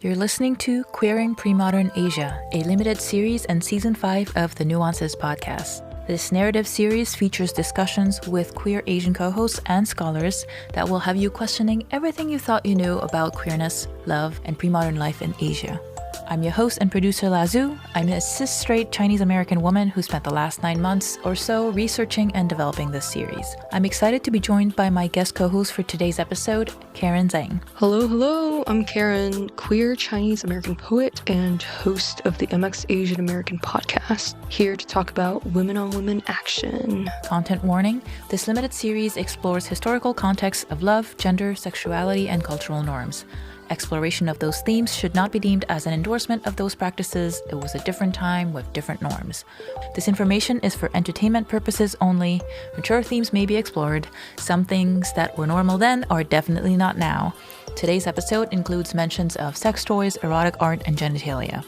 You're listening to Queering Premodern Asia, a limited series and season 5 of the Nuances podcast. This narrative series features discussions with queer Asian co-hosts and scholars that will have you questioning everything you thought you knew about queerness, love, and premodern life in Asia. I'm your host and producer Lazu. I'm a cis-straight Chinese-American woman who spent the last 9 months or so researching and developing this series. I'm excited to be joined by my guest co-host for today's episode, Karen Zhang. Hello, I'm Karen, queer Chinese-American poet and host of the MX Asian American podcast, here to talk about women-on-women action. Content warning, this limited series explores historical contexts of love, gender, sexuality, and cultural norms. Exploration of those themes should not be deemed as an endorsement of those practices. It was a different time with different norms. This information is for entertainment purposes only. Mature themes may be explored. Some things that were normal then are definitely not now. Today's episode includes mentions of sex toys, erotic art, and genitalia.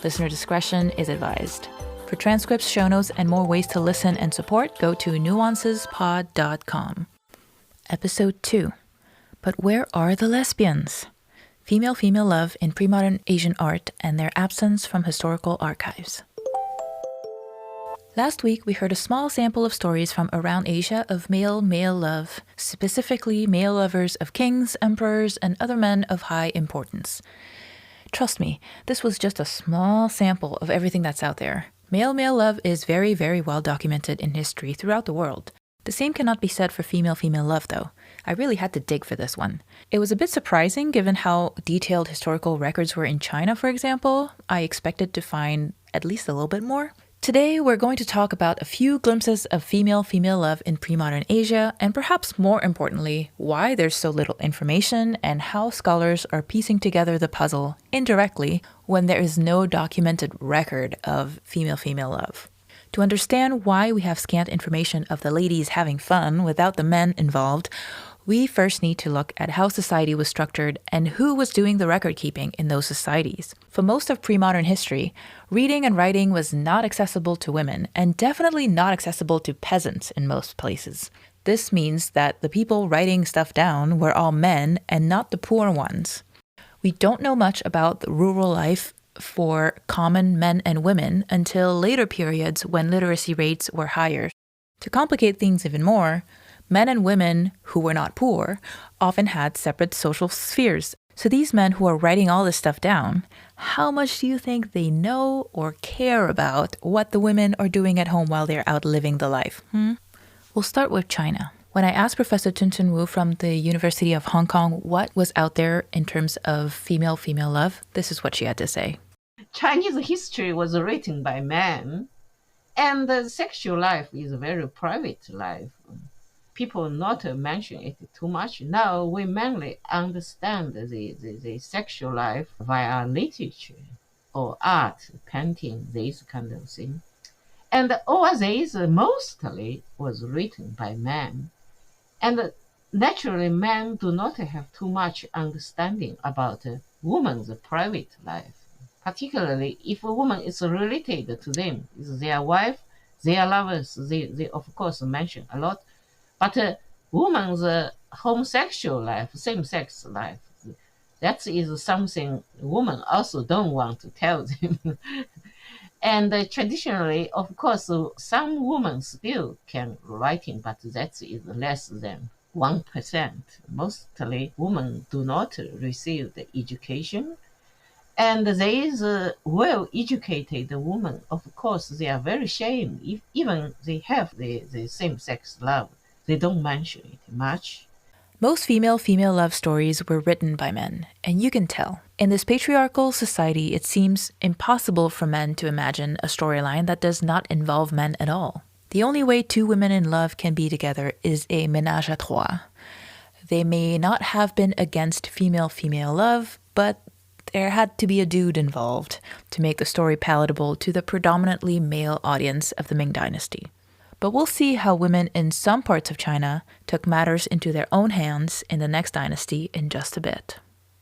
Listener discretion is advised. For transcripts, show notes, and more ways to listen and support, go to nuancespod.com. Episode 2. But where are the lesbians? Female-female love in premodern Asian art and their absence from historical archives. Last week, we heard a small sample of stories from around Asia of male-male love, specifically male lovers of kings, emperors, and other men of high importance. Trust me, this was just a small sample of everything that's out there. Male-male love is very, very well documented in history throughout the world. The same cannot be said for female-female love, though. I really had to dig for this one. It was a bit surprising given how detailed historical records were in China, for example. I expected to find at least a little bit more. Today, we're going to talk about a few glimpses of female-female love in pre-modern Asia, and perhaps more importantly, why there's so little information and how scholars are piecing together the puzzle indirectly when there is no documented record of female-female love. To understand why we have scant information of the ladies having fun without the men involved, we first need to look at how society was structured and who was doing the record keeping in those societies. For most of pre-modern history, reading and writing was not accessible to women and definitely not accessible to peasants in most places. This means that the people writing stuff down were all men and not the poor ones. We don't know much about the rural life for common men and women until later periods when literacy rates were higher. To complicate things even more, men and women who were not poor often had separate social spheres. So these men who are writing all this stuff down, how much do you think they know or care about what the women are doing at home while they're out living the life? We'll start with China. When I asked Professor Tun Wu from the University of Hong Kong what was out there in terms of female-female love, this is what she had to say. Chinese history was written by men, and the sexual life is a very private life. People not mention it too much. Now we mainly understand the sexual life via literature or art, painting, this kind of thing. And all this mostly was written by men. And naturally, men do not have too much understanding about a woman's private life, particularly if a woman is related to them, is their wife, their lovers, they of course mention a lot. But a woman's homosexual life, same-sex life, that is something women also don't want to tell them. And traditionally, of course, some women still can writing, but that is less than 1%. Mostly women do not receive the education. And these well-educated women, of course, they are very ashamed. If even they have the same-sex love, they don't mention it much. Most female-female love stories were written by men, and you can tell. In this patriarchal society, it seems impossible for men to imagine a storyline that does not involve men at all. The only way two women in love can be together is a ménage à trois. They may not have been against female-female love, but there had to be a dude involved to make the story palatable to the predominantly male audience of the Ming dynasty. But we'll see how women in some parts of China took matters into their own hands in the next dynasty in just a bit.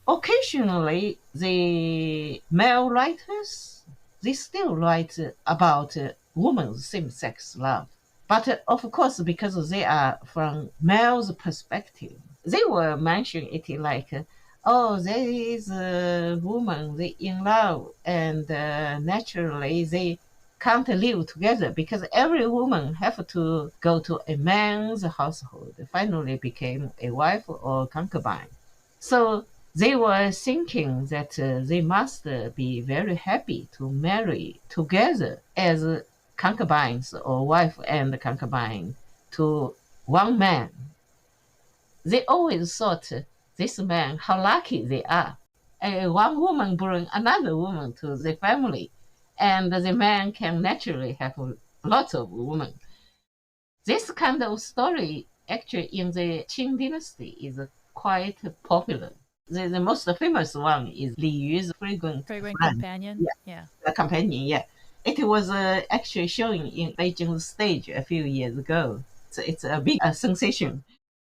Occasionally, the male writers, they still write about women's same-sex love. But of course, because they are from male's perspective, they will mention it like, oh, there is a woman, they in love, and naturally they can't live together because every woman have to go to a man's household. Finally became a wife or concubine. So they were thinking that they must be very happy to marry together as concubines or wife and concubine to one man. They always thought this man, how lucky they are. One woman bring another woman to the family, and the man can naturally have lots of women. This kind of story actually in the Qing dynasty is quite popular. The most famous one is Li Yu's Fragrant Companion. Yeah, Yeah. the companion. Yeah, it was actually showing in Beijing stage a few years ago. So it's a big sensation.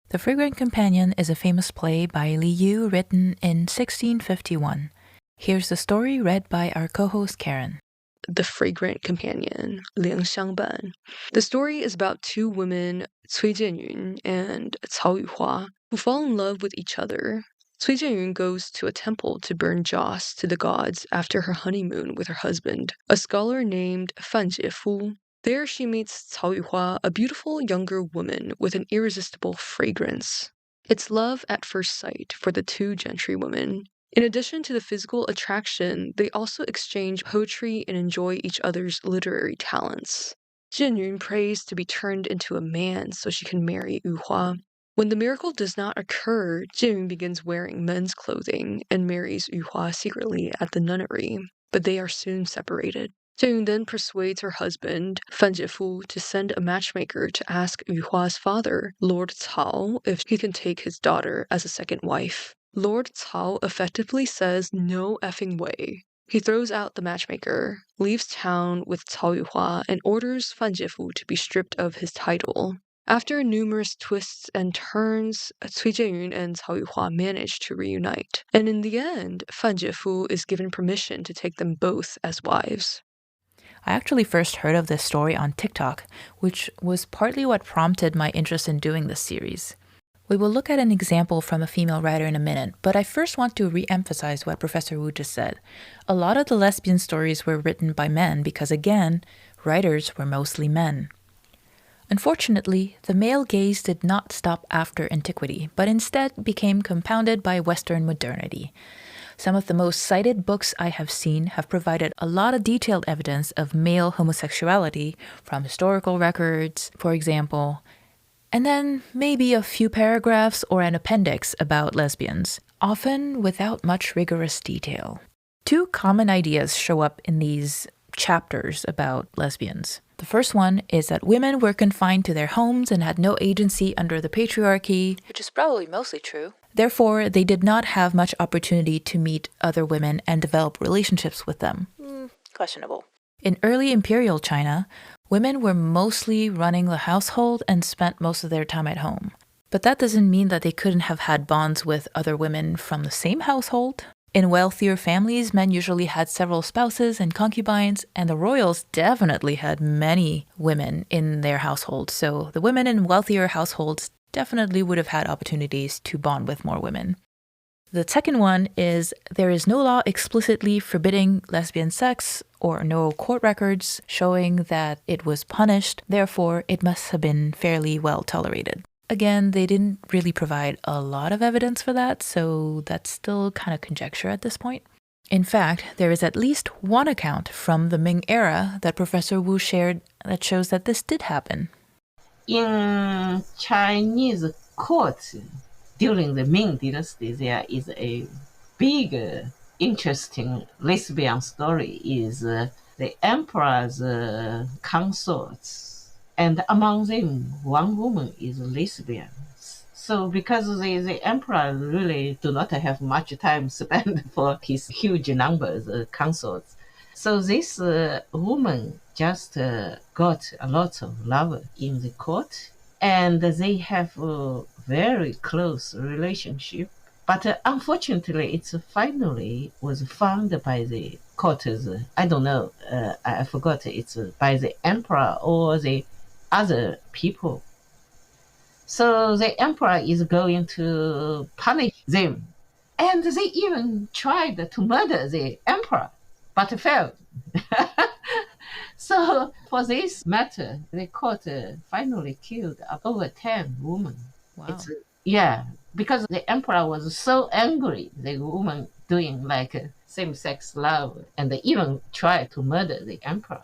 The Fragrant Companion is a famous play by Li Yu written in 1651. Here's the story read by our co-host Karen. The Fragrant Companion, 两相伴. The story is about two women, Cui Jianyun and Cao Yuhua, who fall in love with each other. Cui Jianyun goes to a temple to burn joss to the gods after her honeymoon with her husband, a scholar named Fan Jiefu. There she meets Cao Yuhua, a beautiful younger woman with an irresistible fragrance. It's love at first sight for the two gentry women. In addition to the physical attraction, they also exchange poetry and enjoy each other's literary talents. Jianyun prays to be turned into a man so she can marry Yuhua. When the miracle does not occur, Jianyun begins wearing men's clothing and marries Yuhua secretly at the nunnery, but they are soon separated. Jianyun then persuades her husband, Fan Jiefu, to send a matchmaker to ask Yuhua's father, Lord Cao, if he can take his daughter as a second wife. Lord Cao effectively says no effing way. He throws out the matchmaker, leaves town with Cao Yuhua, and orders Fan Jiefu to be stripped of his title. After numerous twists and turns, Cui Jianyun and Cao Yuhua manage to reunite, and in the end, Fan Jiefu is given permission to take them both as wives. I actually first heard of this story on TikTok, which was partly what prompted my interest in doing this series. We will look at an example from a female writer in a minute, but I first want to re-emphasize what Professor Wu just said. A lot of the lesbian stories were written by men because, again, writers were mostly men. Unfortunately, the male gaze did not stop after antiquity, but instead became compounded by Western modernity. Some of the most cited books I have seen have provided a lot of detailed evidence of male homosexuality from historical records, for example, and then maybe a few paragraphs or an appendix about lesbians, often without much rigorous detail. Two common ideas show up in these chapters about lesbians. The first one is that women were confined to their homes and had no agency under the patriarchy, which is probably mostly true. Therefore, they did not have much opportunity to meet other women and develop relationships with them. Questionable. In early imperial China, women were mostly running the household and spent most of their time at home. But that doesn't mean that they couldn't have had bonds with other women from the same household. In wealthier families, men usually had several spouses and concubines, and the royals definitely had many women in their household. So the women in wealthier households definitely would have had opportunities to bond with more women. The second one is there is no law explicitly forbidding lesbian sex or no court records showing that it was punished. Therefore, it must have been fairly well tolerated. Again, they didn't really provide a lot of evidence for that, so that's still kind of conjecture at this point. In fact, there is at least one account from the Ming era that Professor Wu shared that shows that this did happen. In Chinese court, during the Ming dynasty, there is a big, interesting lesbian story is the emperor's consorts. And among them, one woman is lesbian. So because the emperor really do not have much time spent for his huge numbers of consorts, so this woman just got a lot of love in the court, and they have a very close relationship. But unfortunately, it finally was found by the courts. I don't know, I forgot, it's by the emperor or the other people. So the emperor is going to punish them. And they even tried to murder the emperor, but failed. So for this matter, the court finally killed over 10 women. Wow. It's yeah, because the emperor was so angry, the woman doing like same-sex love, and they even tried to murder the emperor.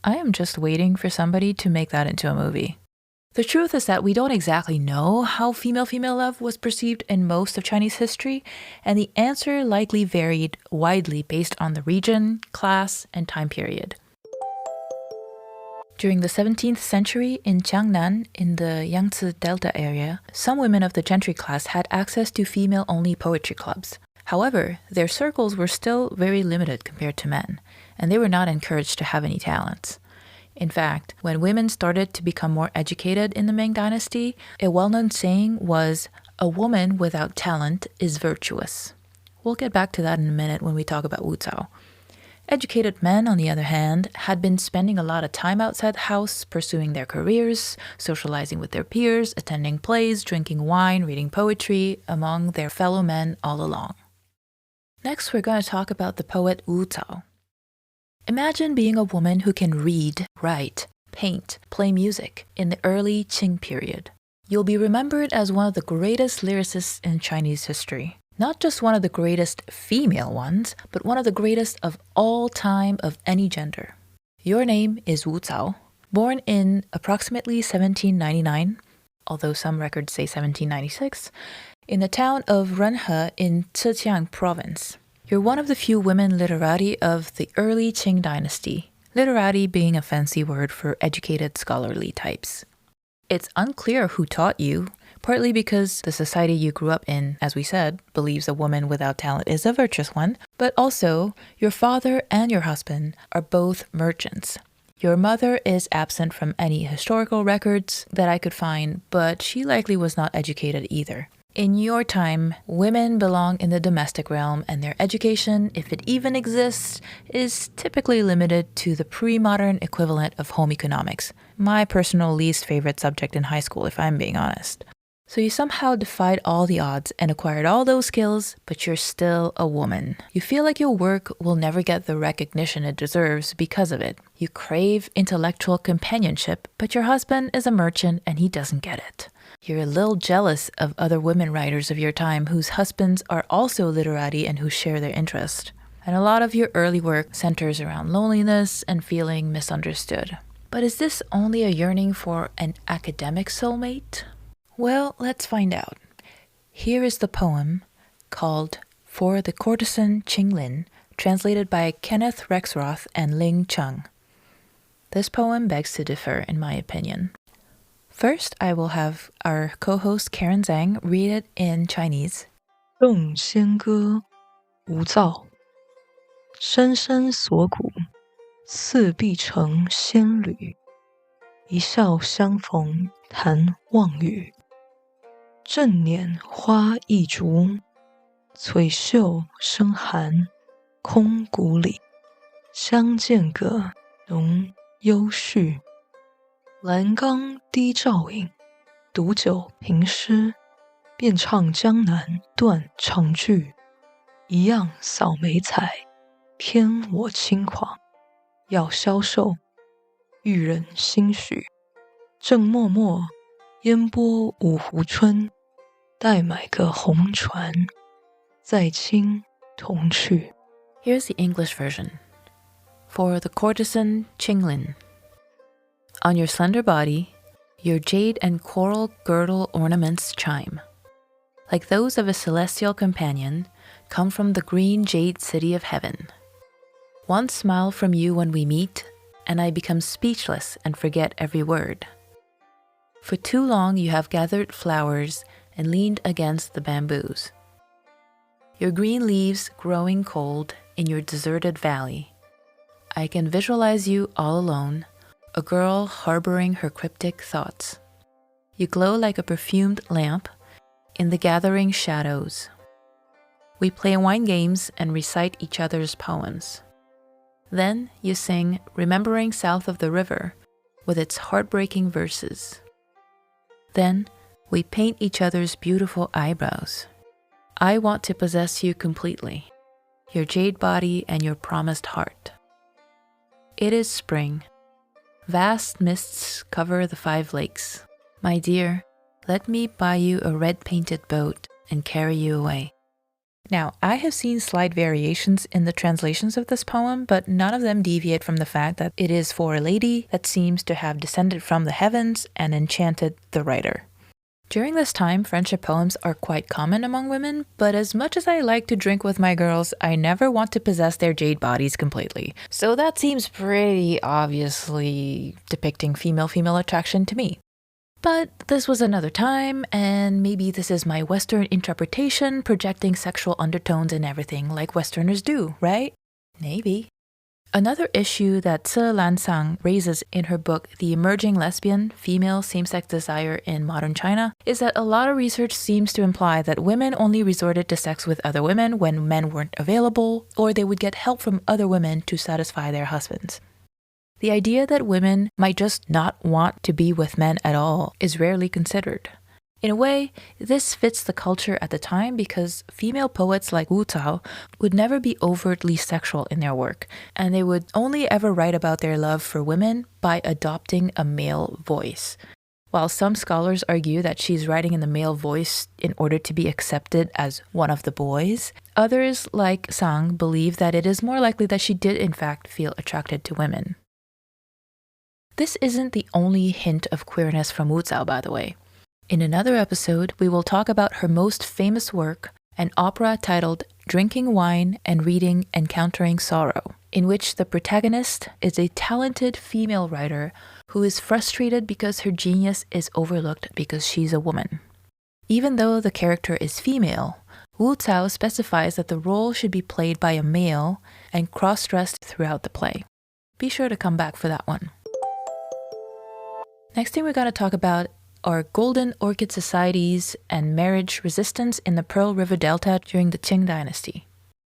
I am just waiting for somebody to make that into a movie. The truth is that we don't exactly know how female-female love was perceived in most of Chinese history, and the answer likely varied widely based on the region, class, and time period. During the 17th century in Jiangnan, in the Yangtze Delta area, some women of the gentry class had access to female-only poetry clubs. However, their circles were still very limited compared to men, and they were not encouraged to have any talents. In fact, when women started to become more educated in the Ming dynasty, a well-known saying was, "A woman without talent is virtuous." We'll get back to that in a minute when we talk about Wu Cao. Educated men, on the other hand, had been spending a lot of time outside the house, pursuing their careers, socializing with their peers, attending plays, drinking wine, reading poetry, among their fellow men all along. Next, we're going to talk about the poet Wu Cao. Imagine being a woman who can read, write, paint, play music in the early Qing period. You'll be remembered as one of the greatest lyricists in Chinese history. Not just one of the greatest female ones, but one of the greatest of all time of any gender. Your name is Wu Cao, born in approximately 1799, although some records say 1796, in the town of Renhe in Zhejiang province. You're one of the few women literati of the early Qing dynasty, literati being a fancy word for educated scholarly types. It's unclear who taught you, partly because the society you grew up in, as we said, believes a woman without talent is a virtuous one, but also your father and your husband are both merchants. Your mother is absent from any historical records that I could find, but she likely was not educated either. In your time, women belong in the domestic realm, and their education, if it even exists, is typically limited to the pre-modern equivalent of home economics, my personal least favorite subject in high school, if I'm being honest. So you somehow defied all the odds and acquired all those skills, but you're still a woman. You feel like your work will never get the recognition it deserves because of it. You crave intellectual companionship, but your husband is a merchant and he doesn't get it. You're a little jealous of other women writers of your time whose husbands are also literati and who share their interest. And a lot of your early work centers around loneliness and feeling misunderstood. But is this only a yearning for an academic soulmate? Well, let's find out. Here is the poem called For the Courtesan Qinglin, translated by Kenneth Rexroth and Ling Chung. This poem begs to differ, in my opinion. First, I will have our co-host Karen Zhang read it in Chinese. 洞仙歌，无噪，深深锁骨，似必成仙侣。一笑相逢谈望语，正念花一烛，翠袖生寒空谷里。相见个浓幽绪，栏杆低照影，独酒平诗，便唱江南断肠句。一样扫眉彩，偏我轻狂，要消瘦，遇人心许。正默默，烟波五湖春，待买个红船，再亲同去。 Here's the English version. For the courtesan Qinglin. On your slender body, your jade and coral girdle ornaments chime. Like those of a celestial companion, come from the green jade city of heaven. One smile from you when we meet, and I become speechless and forget every word. For too long you have gathered flowers and leaned against the bamboos. Your green leaves growing cold in your deserted valley. I can visualize you all alone, a girl harboring her cryptic thoughts. You glow like a perfumed lamp in the gathering shadows. We play wine games and recite each other's poems. Then you sing Remembering South of the River with its heartbreaking verses. Then we paint each other's beautiful eyebrows. I want to possess you completely, your jade body and your promised heart. It is spring. Vast mists cover the 5 lakes. My dear, let me buy you a red-painted boat and carry you away. Now, I have seen slight variations in the translations of this poem, but none of them deviate from the fact that it is for a lady that seems to have descended from the heavens and enchanted the writer. During this time, friendship poems are quite common among women, but as much as I like to drink with my girls, I never want to possess their jade bodies completely. So that seems pretty obviously depicting female-female attraction to me. But this was another time, and maybe this is my Western interpretation projecting sexual undertones and everything like Westerners do, right? Maybe. Another issue that Ce Lansang raises in her book, The Emerging Lesbian, Female Same-Sex Desire in Modern China, is that a lot of research seems to imply that women only resorted to sex with other women when men weren't available, or they would get help from other women to satisfy their husbands. The idea that women might just not want to be with men at all is rarely considered. In a way, this fits the culture at the time because female poets like Wu Zhao would never be overtly sexual in their work, and they would only ever write about their love for women by adopting a male voice. While some scholars argue that she's writing in the male voice in order to be accepted as one of the boys, others, like Sang, believe that it is more likely that she did in fact feel attracted to women. This isn't the only hint of queerness from Wu Zhao, by the way. In another episode, we will talk about her most famous work, an opera titled Drinking Wine and Reading Encountering Sorrow, in which the protagonist is a talented female writer who is frustrated because her genius is overlooked because she's a woman. Even though the character is female, Wu Zhao specifies that the role should be played by a male and cross-dressed throughout the play. Be sure to come back for that one. Next thing we're going to talk about are golden orchid societies and marriage resistance in the Pearl River Delta during the Qing dynasty.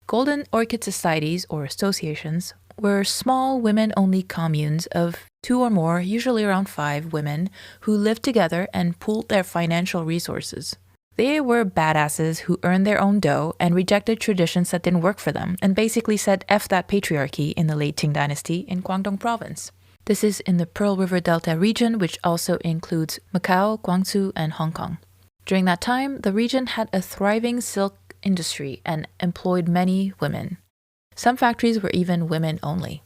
Golden orchid societies, or associations, were small women-only communes of 2 or more, usually around 5 women, who lived together and pooled their financial resources. They were badasses who earned their own dough and rejected traditions that didn't work for them, and basically said F that patriarchy in the late Qing dynasty in Guangdong province. This is in the Pearl River Delta region, which also includes Macau, Guangzhou, and Hong Kong. During that time, the region had a thriving silk industry and employed many women. Some factories were even women only.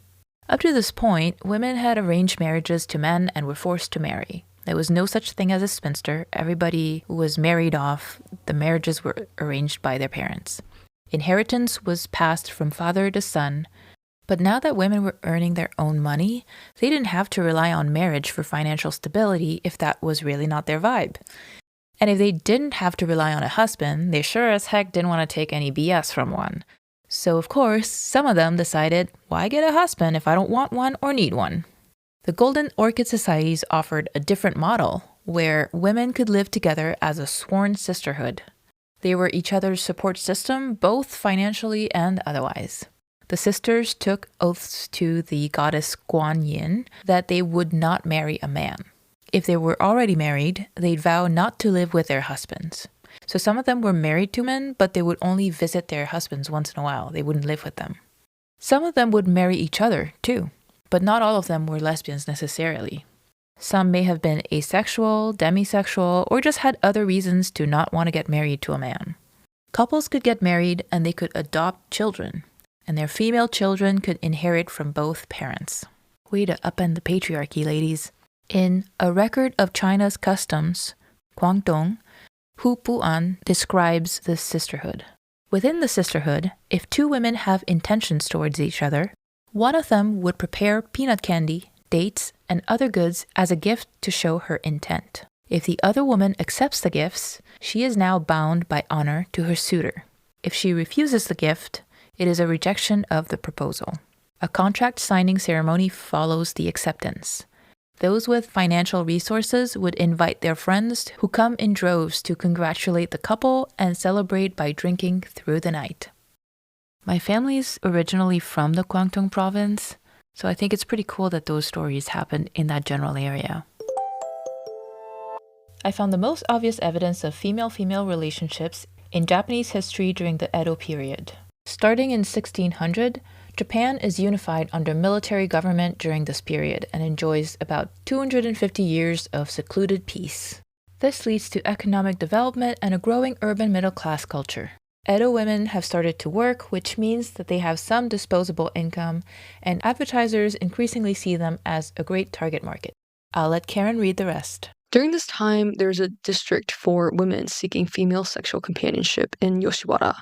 Up to this point, women had arranged marriages to men and were forced to marry. There was no such thing as a spinster. Everybody was married off. The marriages were arranged by their parents. Inheritance was passed from father to son. But now that women were earning their own money, they didn't have to rely on marriage for financial stability if that was really not their vibe. And if they didn't have to rely on a husband, they sure as heck didn't want to take any BS from one. So of course, some of them decided, why get a husband if I don't want one or need one? The Golden Orchid Societies offered a different model, where women could live together as a sworn sisterhood. They were each other's support system, both financially and otherwise. The sisters took oaths to the goddess Guan Yin that they would not marry a man. If they were already married, they'd vow not to live with their husbands. So some of them were married to men, but they would only visit their husbands once in a while. They wouldn't live with them. Some of them would marry each other, too, but not all of them were lesbians necessarily. Some may have been asexual, demisexual, or just had other reasons to not want to get married to a man. Couples could get married and they could adopt children, and their female children could inherit from both parents. Way to upend the patriarchy, ladies. In A Record of China's Customs, Guangdong, Hu Puan describes this sisterhood. Within the sisterhood, if 2 women have intentions towards each other, one of them would prepare peanut candy, dates, and other goods as a gift to show her intent. If the other woman accepts the gifts, she is now bound by honor to her suitor. If she refuses the gift, it is a rejection of the proposal. A contract signing ceremony follows the acceptance. Those with financial resources would invite their friends who come in droves to congratulate the couple and celebrate by drinking through the night. My family's originally from the Guangdong province, so I think it's pretty cool that those stories happened in that general area. I found the most obvious evidence of female-female relationships in Japanese history during the Edo period. Starting in 1600, Japan is unified under military government during this period and enjoys about 250 years of secluded peace. This leads to economic development and a growing urban middle-class culture. Edo women have started to work, which means that they have some disposable income, and advertisers increasingly see them as a great target market. I'll let Karen read the rest. During this time, there's a district for women seeking female sexual companionship in Yoshiwara.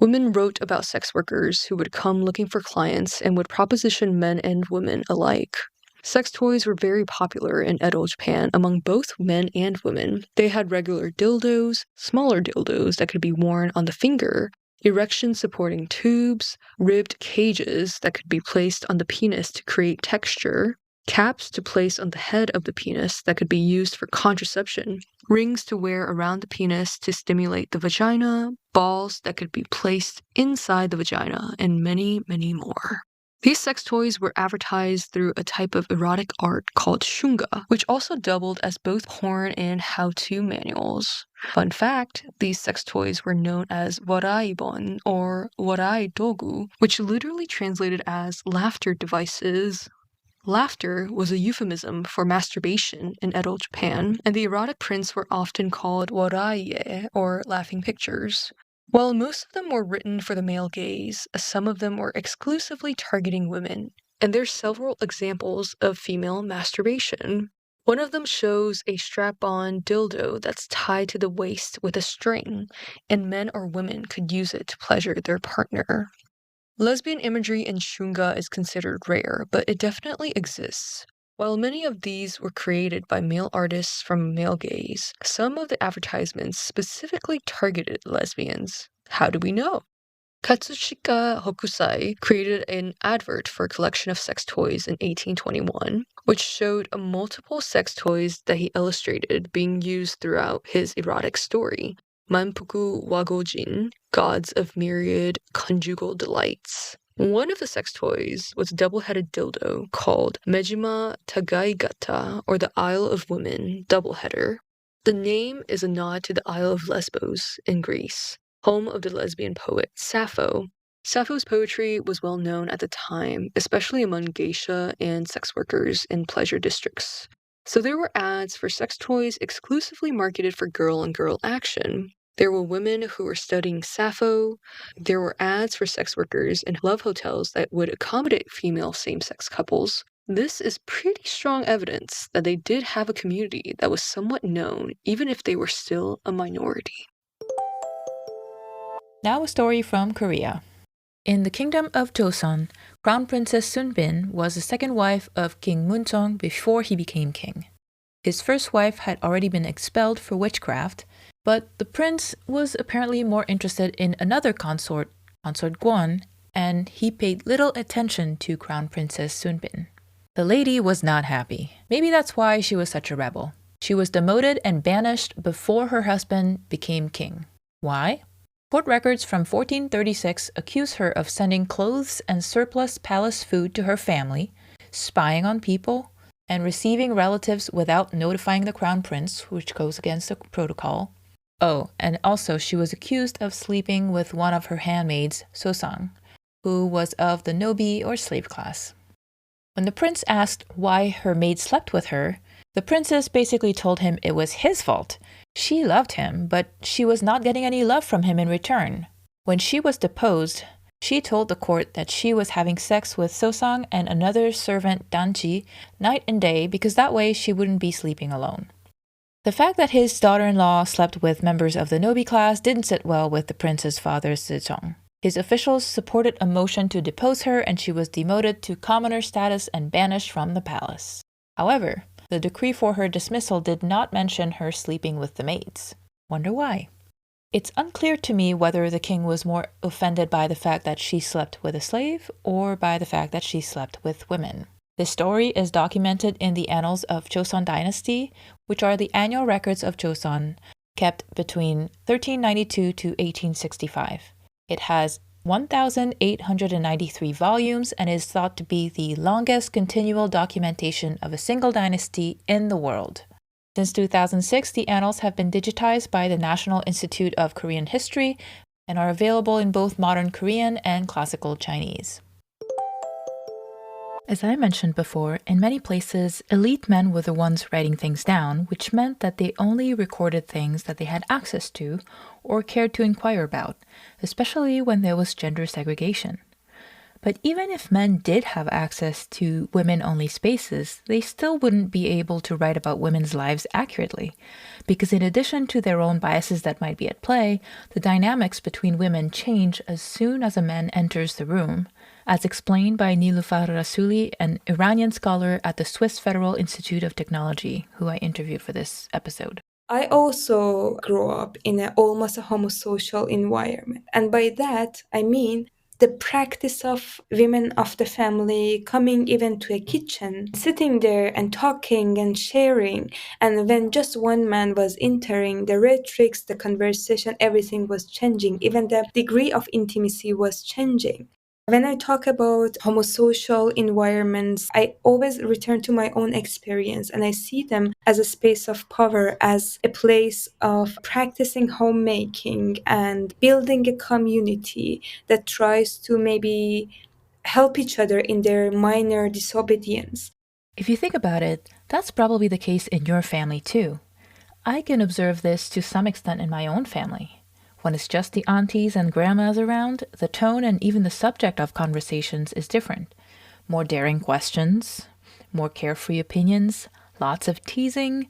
Women wrote about sex workers who would come looking for clients and would proposition men and women alike. Sex toys were very popular in Edo, Japan, among both men and women. They had regular dildos, smaller dildos that could be worn on the finger, erection-supporting tubes, ribbed cages that could be placed on the penis to create texture, caps to place on the head of the penis that could be used for contraception, rings to wear around the penis to stimulate the vagina, balls that could be placed inside the vagina, and many, many more. These sex toys were advertised through a type of erotic art called shunga, which also doubled as both porn and how-to manuals. Fun fact, these sex toys were known as waraibon or warai dogu, which literally translated as laughter devices. Laughter was a euphemism for masturbation in Edo, Japan, and the erotic prints were often called waraiye, or laughing pictures. While most of them were written for the male gaze, some of them were exclusively targeting women, and there's several examples of female masturbation. One of them shows a strap-on dildo that's tied to the waist with a string, and men or women could use it to pleasure their partner. Lesbian imagery in shunga is considered rare, but it definitely exists. While many of these were created by male artists from male gaze, some of the advertisements specifically targeted lesbians. How do we know? Katsushika Hokusai created an advert for a collection of sex toys in 1821, which showed multiple sex toys that he illustrated being used throughout his erotic story, Manpuku Wagojin, Gods of Myriad Conjugal Delights. One of the sex toys was a double-headed dildo called Mejima Tagaigata, or the Isle of Women doubleheader. The name is a nod to the Isle of Lesbos in Greece, home of the lesbian poet Sappho. Sappho's poetry was well known at the time, especially among geisha and sex workers in pleasure districts. So there were ads for sex toys exclusively marketed for girl-on-girl action. There were women who were studying Sappho. There were ads for sex workers in love hotels that would accommodate female same-sex couples. This is pretty strong evidence that they did have a community that was somewhat known, even if they were still a minority. Now a story from Korea. In the kingdom of Joseon, Crown Princess Sunbin was the second wife of King Munseong before he became king. His first wife had already been expelled for witchcraft, but the prince was apparently more interested in another consort, Consort Gwon, and he paid little attention to Crown Princess Sunbin. The lady was not happy. Maybe that's why she was such a rebel. She was demoted and banished before her husband became king. Why? Court records from 1436 accuse her of sending clothes and surplus palace food to her family, spying on people, and receiving relatives without notifying the crown prince, which goes against the protocol. Oh, and also she was accused of sleeping with one of her handmaids, Sosang, who was of the nobi or slave class. When the prince asked why her maid slept with her, the princess basically told him it was his fault. She loved him, but she was not getting any love from him in return. When she was deposed, she told the court that she was having sex with Sosang and another servant, Danchi, night and day because that way she wouldn't be sleeping alone. The fact that his daughter-in-law slept with members of the nobi class didn't sit well with the prince's father, Sejong. His officials supported a motion to depose her and she was demoted to commoner status and banished from the palace. However, the decree for her dismissal did not mention her sleeping with the maids. Wonder why? It's unclear to me whether the king was more offended by the fact that she slept with a slave or by the fact that she slept with women. This story is documented in the Annals of Joseon Dynasty, which are the annual records of Joseon kept between 1392 to 1865. It has 1,893 volumes and is thought to be the longest continual documentation of a single dynasty in the world. Since 2006, the annals have been digitized by the National Institute of Korean History and are available in both modern Korean and classical Chinese. As I mentioned before, in many places, elite men were the ones writing things down, which meant that they only recorded things that they had access to or cared to inquire about, especially when there was gender segregation. But even if men did have access to women-only spaces, they still wouldn't be able to write about women's lives accurately, because in addition to their own biases that might be at play, the dynamics between women change as soon as a man enters the room, as explained by Niloofar Rasooli, an Iranian scholar at the Swiss Federal Institute of Technology, who I interviewed for this episode. I also grew up in almost a homosocial environment. And by that, I mean the practice of women of the family coming even to a kitchen, sitting there and talking and sharing. And when just one man was entering, the rhetorics, the conversation, everything was changing. Even the degree of intimacy was changing. When I talk about homosocial environments, I always return to my own experience and I see them as a space of power, as a place of practicing homemaking and building a community that tries to maybe help each other in their minor disobedience. If you think about it, that's probably the case in your family too. I can observe this to some extent in my own family. When it's just the aunties and grandmas around, the tone and even the subject of conversations is different. More daring questions, more carefree opinions, lots of teasing,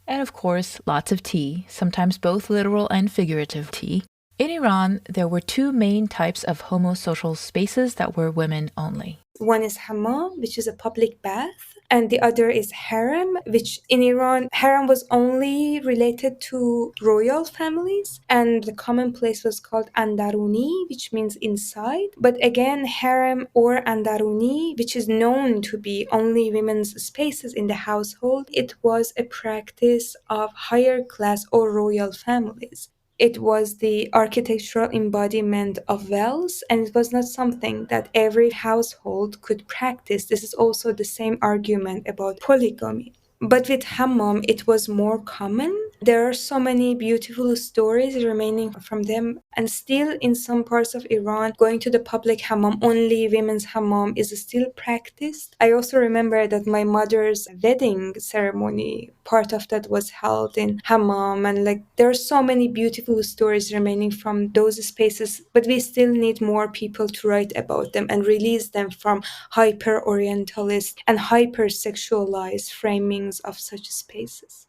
and of course, lots of tea, sometimes both literal and figurative tea. In Iran, there were two main types of homosocial spaces that were women only. One is hammam, which is a public bath, and the other is harem, which in Iran, harem was only related to royal families, and the common place was called andaruni, which means inside. But again, harem or andaruni, which is known to be only women's spaces in the household, it was a practice of higher class or royal families. It was the architectural embodiment of wealth, and it was not something that every household could practice. This is also the same argument about polygamy. But with hammam, it was more common. There are so many beautiful stories remaining from them. And still, in some parts of Iran, going to the public hammam, only women's hammam, is still practiced. I also remember that my mother's wedding ceremony, part of that was held in hammam. And there are so many beautiful stories remaining from those spaces. But we still need more people to write about them and release them from hyper-orientalist and hyper-sexualized framings of such spaces.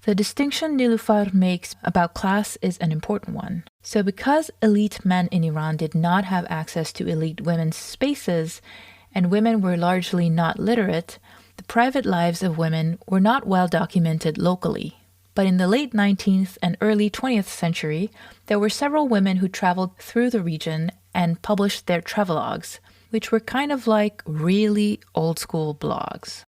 The distinction Niloofar makes about class is an important one. So because elite men in Iran did not have access to elite women's spaces, and women were largely not literate, the private lives of women were not well documented locally. But in the late 19th and early 20th century, there were several women who traveled through the region and published their travelogues, which were kind of like really old-school blogs.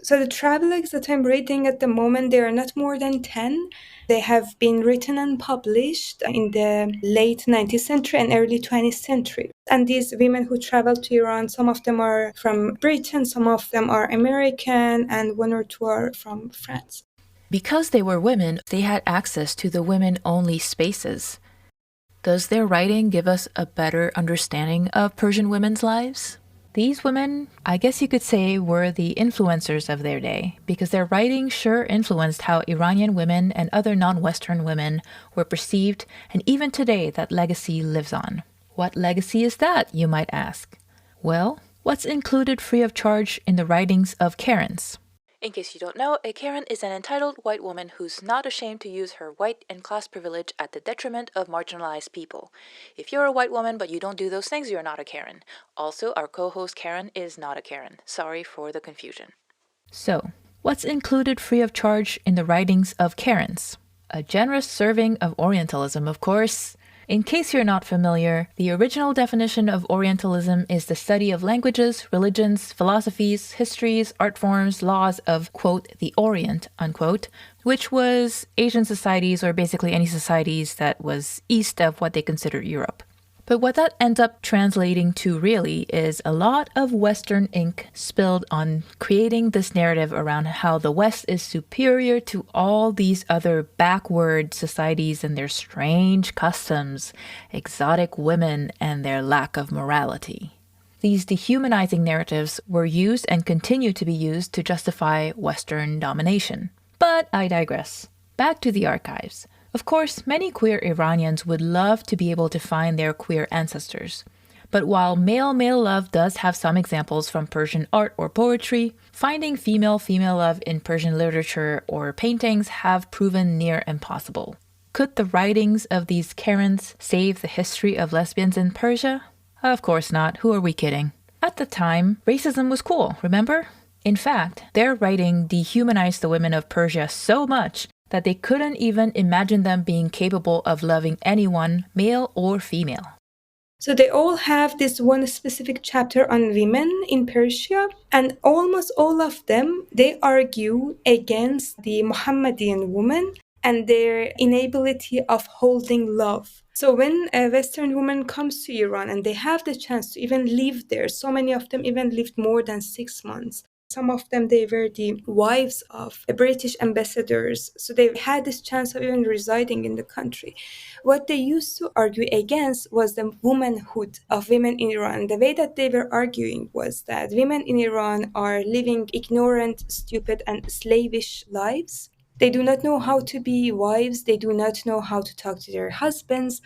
So the travelogues that I'm reading at the moment, there are not more than 10. They have been written and published in the late 19th century and early 20th century. And these women who traveled to Iran, some of them are from Britain, some of them are American, and one or two are from France. Because they were women, they had access to the women-only spaces. Does their writing give us a better understanding of Persian women's lives? These women, I guess you could say, were the influencers of their day, because their writing sure influenced how Iranian women and other non-Western women were perceived, and even today that legacy lives on. What legacy is that, you might ask? Well, what's included free of charge in the writings of Karens? In case you don't know, a Karen is an entitled white woman who's not ashamed to use her white and class privilege at the detriment of marginalized people. If you're a white woman but you don't do those things, you're not a Karen. Also, our co-host Karen is not a Karen. Sorry for the confusion. So, what's included free of charge in the writings of Karens? A generous serving of Orientalism, of course. In case you're not familiar, the original definition of Orientalism is the study of languages, religions, philosophies, histories, art forms, laws of, quote, the Orient, unquote, which was Asian societies or basically any societies that was east of what they considered Europe. But what that ends up translating to really is a lot of Western ink spilled on creating this narrative around how the West is superior to all these other backward societies and their strange customs, exotic women, and their lack of morality. These dehumanizing narratives were used and continue to be used to justify Western domination. But I digress. Back to the archives. Of course, many queer Iranians would love to be able to find their queer ancestors. But while male-male love does have some examples from Persian art or poetry, finding female-female love in Persian literature or paintings have proven near impossible. Could the writings of these Karens save the history of lesbians in Persia? Of course not. Who are we kidding? At the time, racism was cool, remember? In fact, their writing dehumanized the women of Persia so much that they couldn't even imagine them being capable of loving anyone, male or female. So they all have this one specific chapter on women in Persia, and almost all of them, they argue against the Mohammedan woman and their inability of holding love. So when a Western woman comes to Iran and they have the chance to even live there, so many of them even lived more than 6 months. Some of them, they were the wives of British ambassadors. So they had this chance of even residing in the country. What they used to argue against was the womanhood of women in Iran. The way that they were arguing was that women in Iran are living ignorant, stupid, and slavish lives. They do not know how to be wives. They do not know how to talk to their husbands,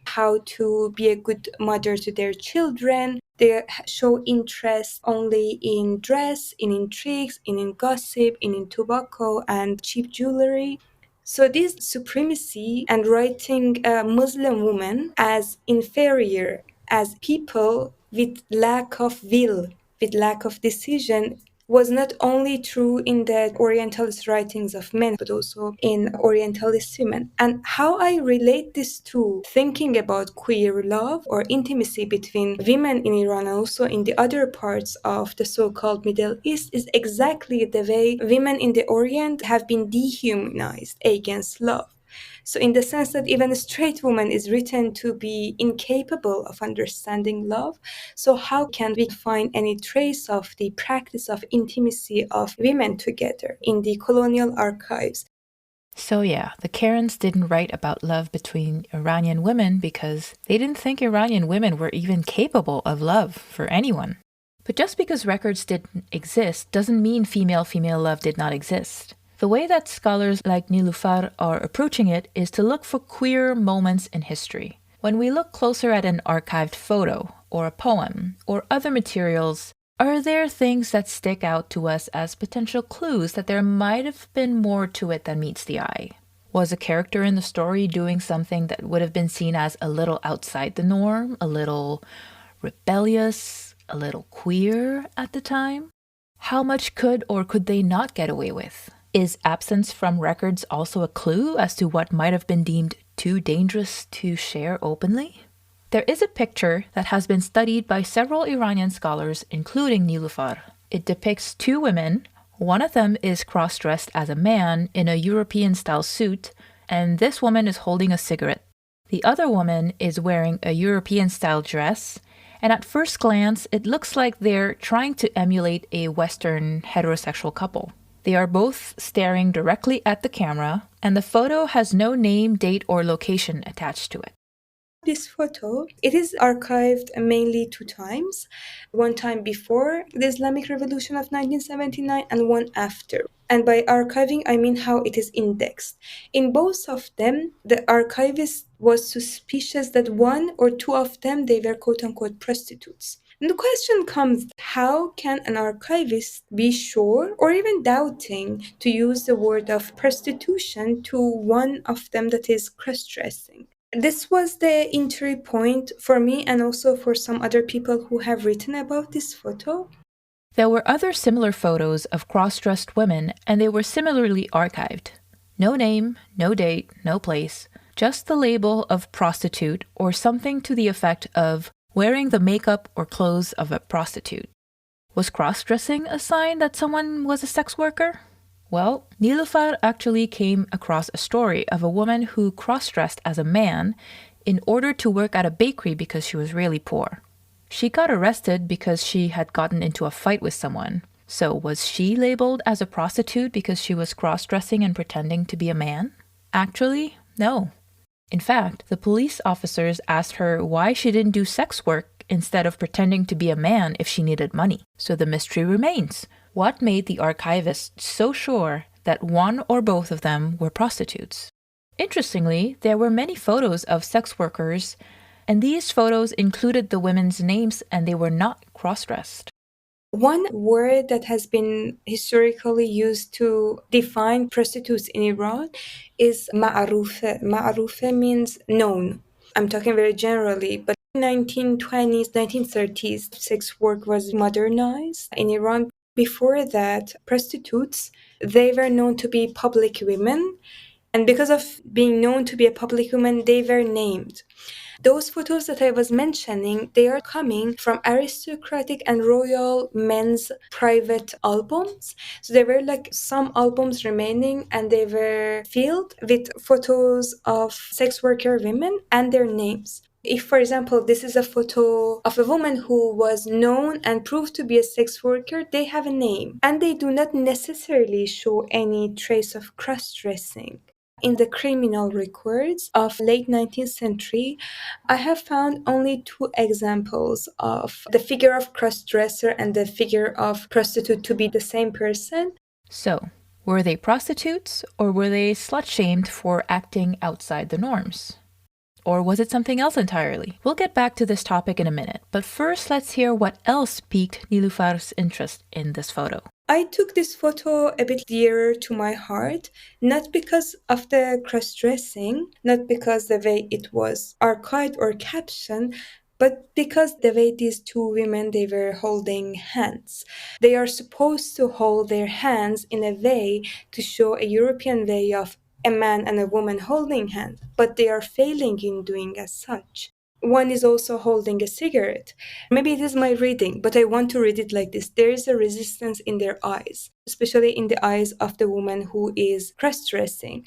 how to be a good mother to their children. They show interest only in dress, in intrigues, in gossip, in tobacco and cheap jewelry. So this supremacy and writing a Muslim woman as inferior, as people with lack of will, with lack of decision, was not only true in the Orientalist writings of men, but also in Orientalist women. And how I relate this to thinking about queer love or intimacy between women in Iran and also in the other parts of the so-called Middle East is exactly the way women in the Orient have been dehumanized against love. So in the sense that even a straight woman is written to be incapable of understanding love, so how can we find any trace of the practice of intimacy of women together in the colonial archives? So yeah, the Karens didn't write about love between Iranian women because they didn't think Iranian women were even capable of love for anyone. But just because records didn't exist doesn't mean female-female love did not exist. The way that scholars like Niloofar are approaching it is to look for queer moments in history. When we look closer at an archived photo, or a poem, or other materials, are there things that stick out to us as potential clues that there might have been more to it than meets the eye? Was a character in the story doing something that would have been seen as a little outside the norm, a little rebellious, a little queer at the time? How much could or could they not get away with? Is absence from records also a clue as to what might have been deemed too dangerous to share openly? There is a picture that has been studied by several Iranian scholars, including Niloofar. It depicts 2 women. One of them is cross-dressed as a man in a European-style suit, and this woman is holding a cigarette. The other woman is wearing a European-style dress, and at first glance, it looks like they're trying to emulate a Western heterosexual couple. They are both staring directly at the camera, and the photo has no name, date, or location attached to it. This photo, it is archived mainly 2 times. One time before the Islamic Revolution of 1979 and one after. And by archiving, I mean how it is indexed. In both of them, the archivist was suspicious that 1 or 2 of them, they were quote-unquote prostitutes. And the question comes, how can an archivist be sure or even doubting to use the word of prostitution to one of them that is cross-dressing? This was the entry point for me and also for some other people who have written about this photo. There were other similar photos of cross-dressed women, and they were similarly archived. No name, no date, no place, just the label of prostitute or something to the effect of wearing the makeup or clothes of a prostitute. Was cross-dressing a sign that someone was a sex worker? Well, Niloofar actually came across a story of a woman who cross-dressed as a man in order to work at a bakery because she was really poor. She got arrested because she had gotten into a fight with someone. So was she labeled as a prostitute because she was cross-dressing and pretending to be a man? Actually, no. In fact, the police officers asked her why she didn't do sex work instead of pretending to be a man if she needed money. So the mystery remains. What made the archivist so sure that one or both of them were prostitutes? Interestingly, there were many photos of sex workers, and these photos included the women's names and they were not cross-dressed. One word that has been historically used to define prostitutes in Iran is ma'arufe. Ma'arufe means known. I'm talking very generally, but in 1920s, 1930s, sex work was modernized in Iran. Before that, prostitutes, they were known to be public women, and because of being known to be a public woman, they were named. Those photos that I was mentioning, they are coming from aristocratic and royal men's private albums. So there were like some albums remaining and they were filled with photos of sex worker women and their names. If, for example, this is a photo of a woman who was known and proved to be a sex worker, they have a name. And they do not necessarily show any trace of cross-dressing. In the criminal records of late 19th century, I have found only 2 examples of the figure of cross-dresser and the figure of prostitute to be the same person. So, were they prostitutes or were they slut-shamed for acting outside the norms? Or was it something else entirely? We'll get back to this topic in a minute, but first let's hear what else piqued Niloofar's interest in this photo. I took this photo a bit dearer to my heart, not because of the cross-dressing, not because the way it was archived or captioned, but because the way these 2 women, they were holding hands. They are supposed to hold their hands in a way to show a European way of a man and a woman holding hands, but they are failing in doing as such. One is also holding a cigarette. Maybe it is my reading, but I want to read it like this. There is a resistance in their eyes, especially in the eyes of the woman who is cross-dressing.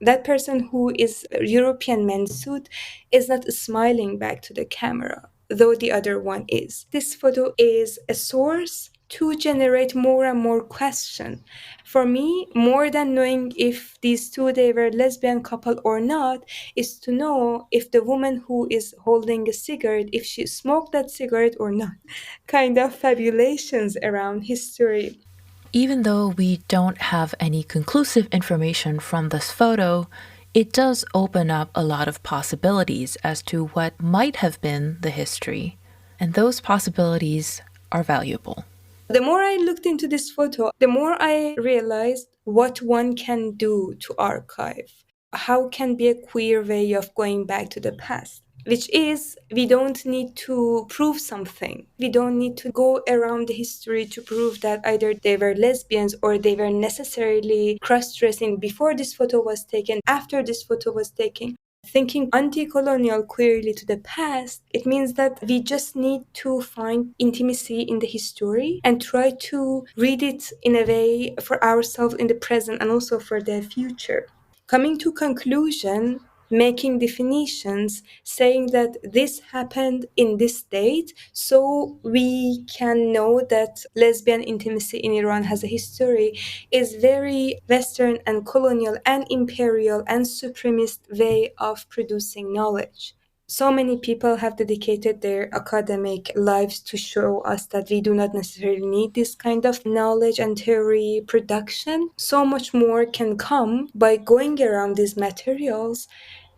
That person who is a European men's suit is not smiling back to the camera, though the other one is. This photo is a source to generate more and more question. For me, more than knowing if these 2, they were lesbian couple or not, is to know if the woman who is holding a cigarette, if she smoked that cigarette or not. Kind of fabulations around history. Even though we don't have any conclusive information from this photo, it does open up a lot of possibilities as to what might have been the history, and those possibilities are valuable. The more I looked into this photo, the more I realized what one can do to archive. How can be a queer way of going back to the past, which is we don't need to prove something. We don't need to go around the history to prove that either they were lesbians or they were necessarily cross-dressing before this photo was taken, after this photo was taken. Thinking anti-colonial queerly to the past, it means that we just need to find intimacy in the history and try to read it in a way for ourselves in the present and also for the future. Coming to conclusion, making definitions, saying that this happened in this date, so we can know that lesbian intimacy in Iran has a history, is very Western and colonial and imperial and supremacist way of producing knowledge. So many people have dedicated their academic lives to show us that we do not necessarily need this kind of knowledge and theory production. So much more can come by going around these materials.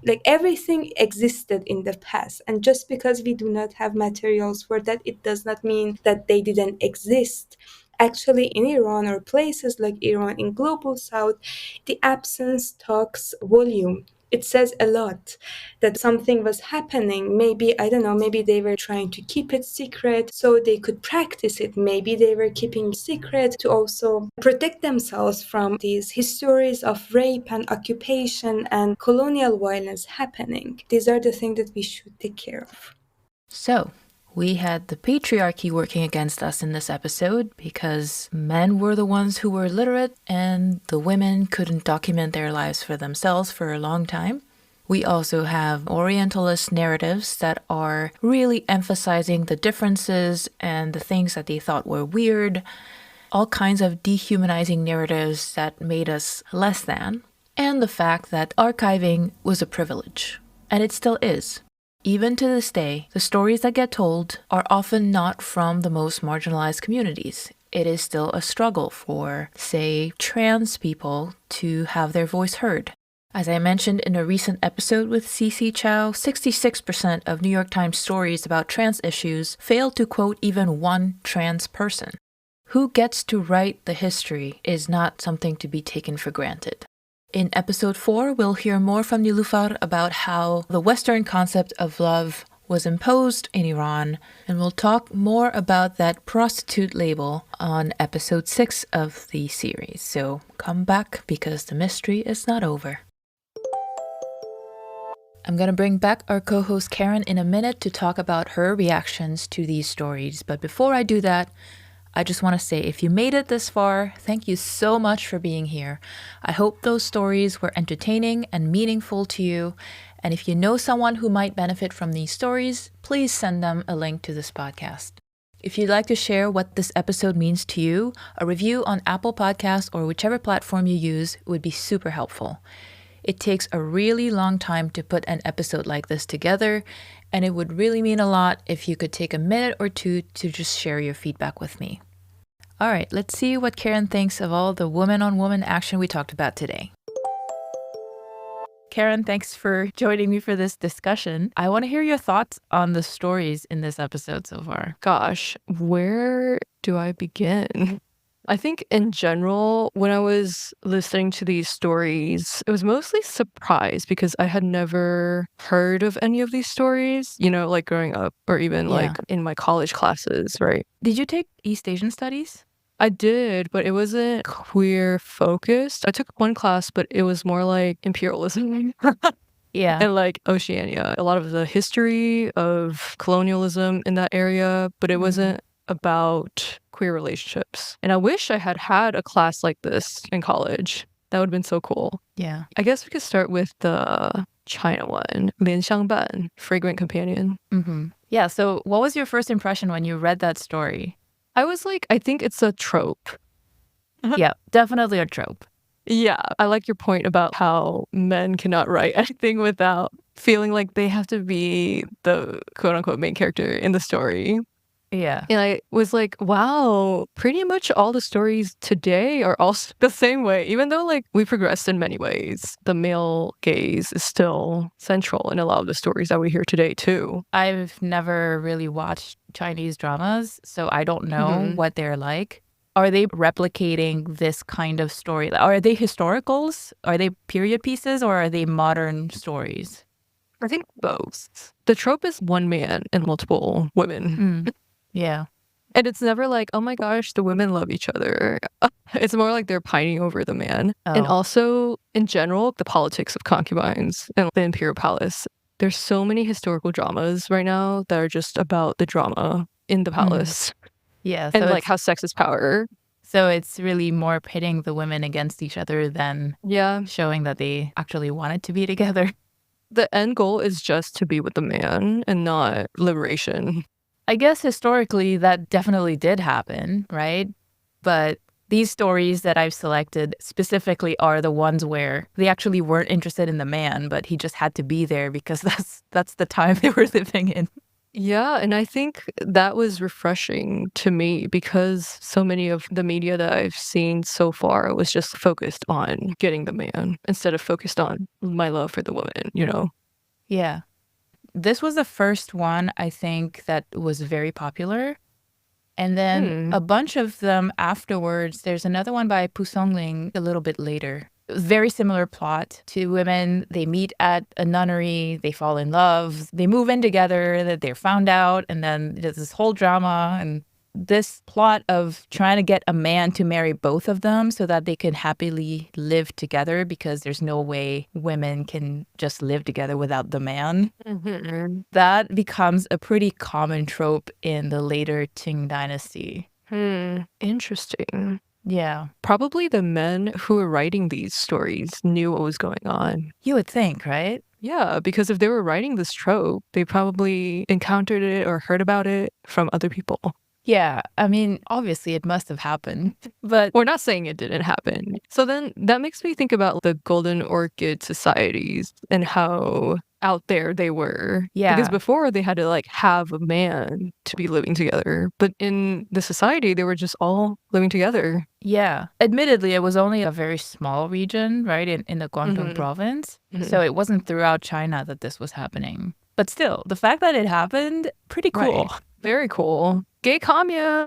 Like everything existed in the past, and just because we do not have materials for that, it does not mean that they didn't exist. Actually, in Iran or places like Iran in global south, the absence talks volume. It says a lot that something was happening. Maybe, I don't know, maybe they were trying to keep it secret so they could practice it. Maybe they were keeping secret to also protect themselves from these histories of rape and occupation and colonial violence happening. These are the things that we should take care of. So, we had the patriarchy working against us in this episode because men were the ones who were literate and the women couldn't document their lives for themselves for a long time. We also have Orientalist narratives that are really emphasizing the differences and the things that they thought were weird, all kinds of dehumanizing narratives that made us less than, and the fact that archiving was a privilege. And it still is. Even to this day, the stories that get told are often not from the most marginalized communities. It is still a struggle for, say, trans people to have their voice heard. As I mentioned in a recent episode with CC Chow, 66% of New York Times stories about trans issues fail to quote even one trans person. Who gets to write the history is not something to be taken for granted. In episode 4, we'll hear more from Niloofar about how the Western concept of love was imposed in Iran, and we'll talk more about that prostitute label on episode 6 of the series. So come back because the mystery is not over. I'm going to bring back our co-host Karen in a minute to talk about her reactions to these stories. But before I do that, I just want to say if you made it this far, thank you so much for being here. I hope those stories were entertaining and meaningful to you. And if you know someone who might benefit from these stories, please send them a link to this podcast. If you'd like to share what this episode means to you, a review on Apple Podcasts or whichever platform you use would be super helpful. It takes a really long time to put an episode like this together, and it would really mean a lot if you could take a minute or two to just share your feedback with me. All right, let's see what Karen thinks of all the woman-on-woman action we talked about today. Karen, thanks for joining me for this discussion. I want to hear your thoughts on the stories in this episode so far. Gosh, where do I begin? I think in general, when I was listening to these stories, it was mostly surprise because I had never heard of any of these stories, like growing up or even like in my college classes, right? Did you take East Asian Studies? I did, but it wasn't queer focused. I took one class, but it was more like imperialism. Yeah. And like Oceania, a lot of the history of colonialism in that area, but it wasn't about queer relationships. And I wish I had had a class like this in college. That would have been so cool. Yeah. I guess we could start with the China one, 莲香伴, Fragrant Companion. Mm-hmm. Yeah, so what was your first impression when you read that story? I was like, I think it's a trope. Yeah, definitely a trope. Yeah, I like your point about how men cannot write anything without feeling like they have to be the quote-unquote main character in the story. Yeah. And I was like, wow, pretty much all the stories today are all the same way. Even though like we progressed in many ways, the male gaze is still central in a lot of the stories that we hear today too. I've never really watched Chinese dramas, so I don't know what they're like. Are they replicating this kind of story? Are they historicals? Are they period pieces or are they modern stories? I think both. The trope is one man and multiple women. Yeah. And it's never like, oh my gosh, the women love each other. It's more like they're pining over the man. Oh. And also, in general, the politics of concubines and the imperial palace. There's so many historical dramas right now that are just about the drama in the palace. Yeah. So and like how sex is power. So it's really more pitting the women against each other than showing that they actually wanted to be together. The end goal is just to be with the man and not liberation. I guess historically that definitely did happen, right? But these stories that I've selected specifically are the ones where they actually weren't interested in the man, but he just had to be there because that's the time they were living in. Yeah, and I think that was refreshing to me because so many of the media that I've seen so far was just focused on getting the man instead of focused on my love for the woman, Yeah. This was the first one, I think, that was very popular. And then a bunch of them afterwards. There's another one by Pu Songling a little bit later. Very similar plot. Two women, they meet at a nunnery, they fall in love, they move in together, that they're found out, and then there's this whole drama and this plot of trying to get a man to marry both of them so that they can happily live together because there's no way women can just live together without the man. That becomes a pretty common trope in the later Qing dynasty. Interesting. Yeah. Probably the men who were writing these stories knew what was going on. You would think, right? Yeah, because if they were writing this trope, they probably encountered it or heard about it from other people. Yeah, I mean, obviously it must have happened, but We're not saying it didn't happen. So then that makes me think about the Golden Orchid societies and how out there they were. Yeah. Because before they had to like have a man to be living together. But in the society, they were just all living together. yeah, admittedly, it was only a very small region, right, in the Guangdong Mhm. province. Mhm. So it wasn't throughout China that this was happening. But still, the fact that it happened, pretty cool. Right. Very cool. Gay commune.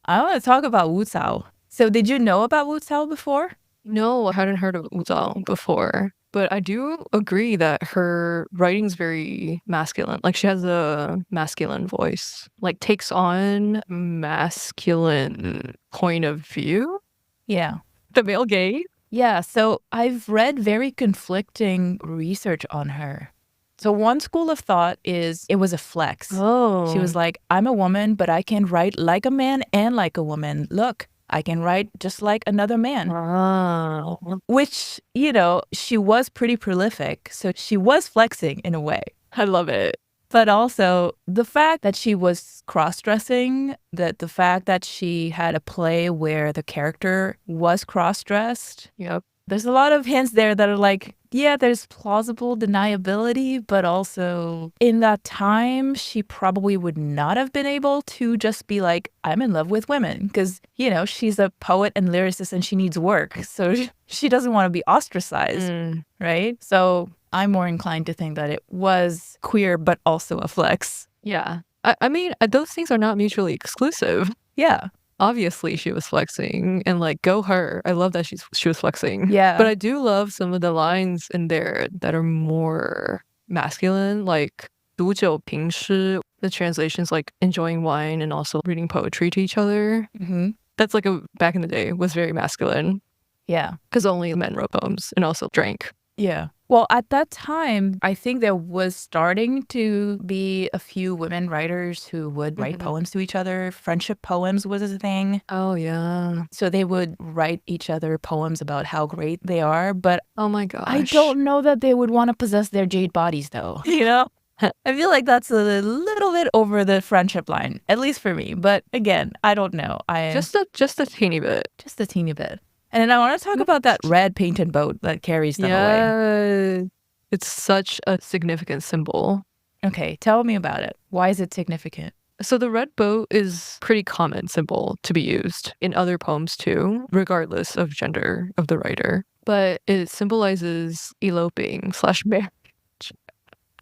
I want to talk about Wu Cao. So did you know about Wu Cao before? No, I hadn't heard of Wu Zhao before. But I do agree that her writing's very masculine. Like she has a masculine voice. Like takes on masculine point of view. Yeah. The male gaze. Yeah, so I've read very conflicting research on her. So one school of thought is it was a flex. Oh. She was like, I'm a woman, but I can write like a man and like a woman. Look, I can write just like another man. Wow. Which, you know, she was pretty prolific. So she was flexing in a way. I love it. But also the fact that she was cross-dressing, that the fact that she had a play where the character was cross-dressed. Yep. There's a lot of hints there that are like, yeah, there's plausible deniability, but also in that time, she probably would not have been able to just be like, I'm in love with women. Because, you know, she's a poet and lyricist and she needs work. So she doesn't want to be ostracized, right? So I'm more inclined to think that it was queer, but also a flex. Yeah. I mean, those things are not mutually exclusive. Yeah. Obviously she was flexing and like go her. I love that she was flexing. Yeah. But I do love some of the lines in there that are more masculine, like 读酒平诗. The translation's like enjoying wine and also reading poetry to each other. Mm-hmm. That's like back in the day was very masculine. Yeah. Because only men wrote poems and also drank. Yeah. Well, at that time, I think there was starting to be a few women writers who would write poems to each other. Friendship poems was a thing. Oh, yeah. So they would write each other poems about how great they are. But oh my gosh. I don't know that they would want to possess their jade bodies, though. You know? I feel like that's a little bit over the friendship line, at least for me. But again, I don't know. Just a teeny bit. Just a teeny bit. And then I want to talk about that red painted boat that carries them away. Yeah. It's such a significant symbol. Okay, tell me about it. Why is it significant? So the red boat is pretty common symbol to be used in other poems too, regardless of gender of the writer. But it symbolizes eloping / marriage.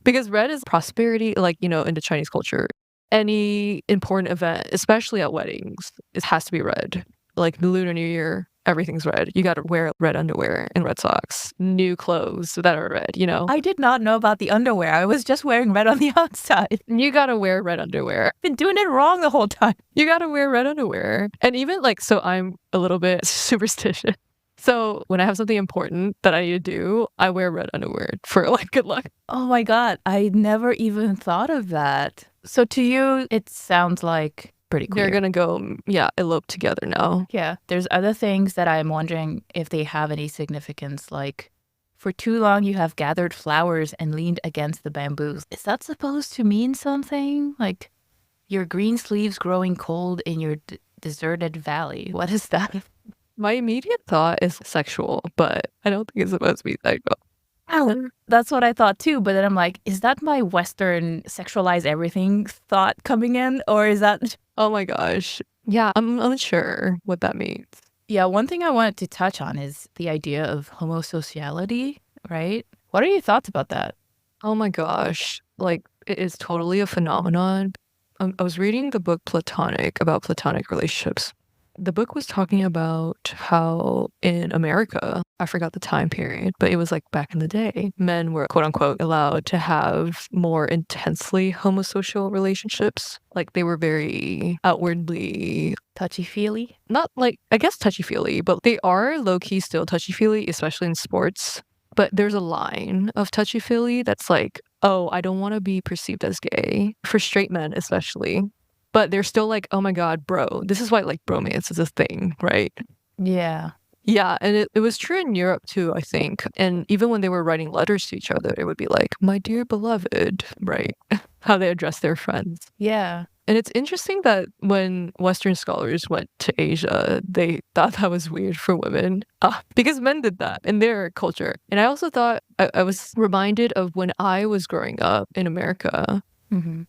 Because red is prosperity, like, you know, in the Chinese culture. Any important event, especially at weddings, it has to be red. Like the Lunar New Year, everything's red. You got to wear red underwear and red socks. New clothes that are red, you know? I did not know about the underwear. I was just wearing red on the outside. You got to wear red underwear. Been doing it wrong the whole time. You got to wear red underwear. And even like, so I'm a little bit superstitious. So when I have something important that I need to do, I wear red underwear for like good luck. Oh my God. I never even thought of that. So to you, it sounds like pretty queer. They're going to go, elope together now. Yeah. There's other things that I'm wondering if they have any significance, like for too long you have gathered flowers and leaned against the bamboos. Is that supposed to mean something? Like your green sleeves growing cold in your deserted valley. What is that? My immediate thought is sexual, but I don't think it's supposed to be sexual. That's what I thought too, but then I'm like, is that my Western sexualize everything thought coming in, or is that... Oh my gosh. Yeah, I'm unsure what that means. Yeah, one thing I wanted to touch on is the idea of homosociality, right? What are your thoughts about that? Oh my gosh. Like, it is totally a phenomenon. I was reading the book Platonic about platonic relationships. The book was talking about how in America, I forgot the time period, but it was like back in the day, men were quote unquote allowed to have more intensely homosocial relationships. Like they were very outwardly touchy-feely? Not like, I guess touchy-feely, but they are low-key still touchy-feely, especially in sports. But there's a line of touchy-feely that's like, oh, I don't want to be perceived as gay, for straight men especially. But they're still like, oh my God, bro. This is why like bromance is a thing, right? Yeah. Yeah, and it was true in Europe too, I think. And even when they were writing letters to each other, it would be like, my dear beloved, right? How they address their friends. Yeah. And it's interesting that when Western scholars went to Asia, they thought that was weird for women because men did that in their culture. And I also thought I was reminded of when I was growing up in America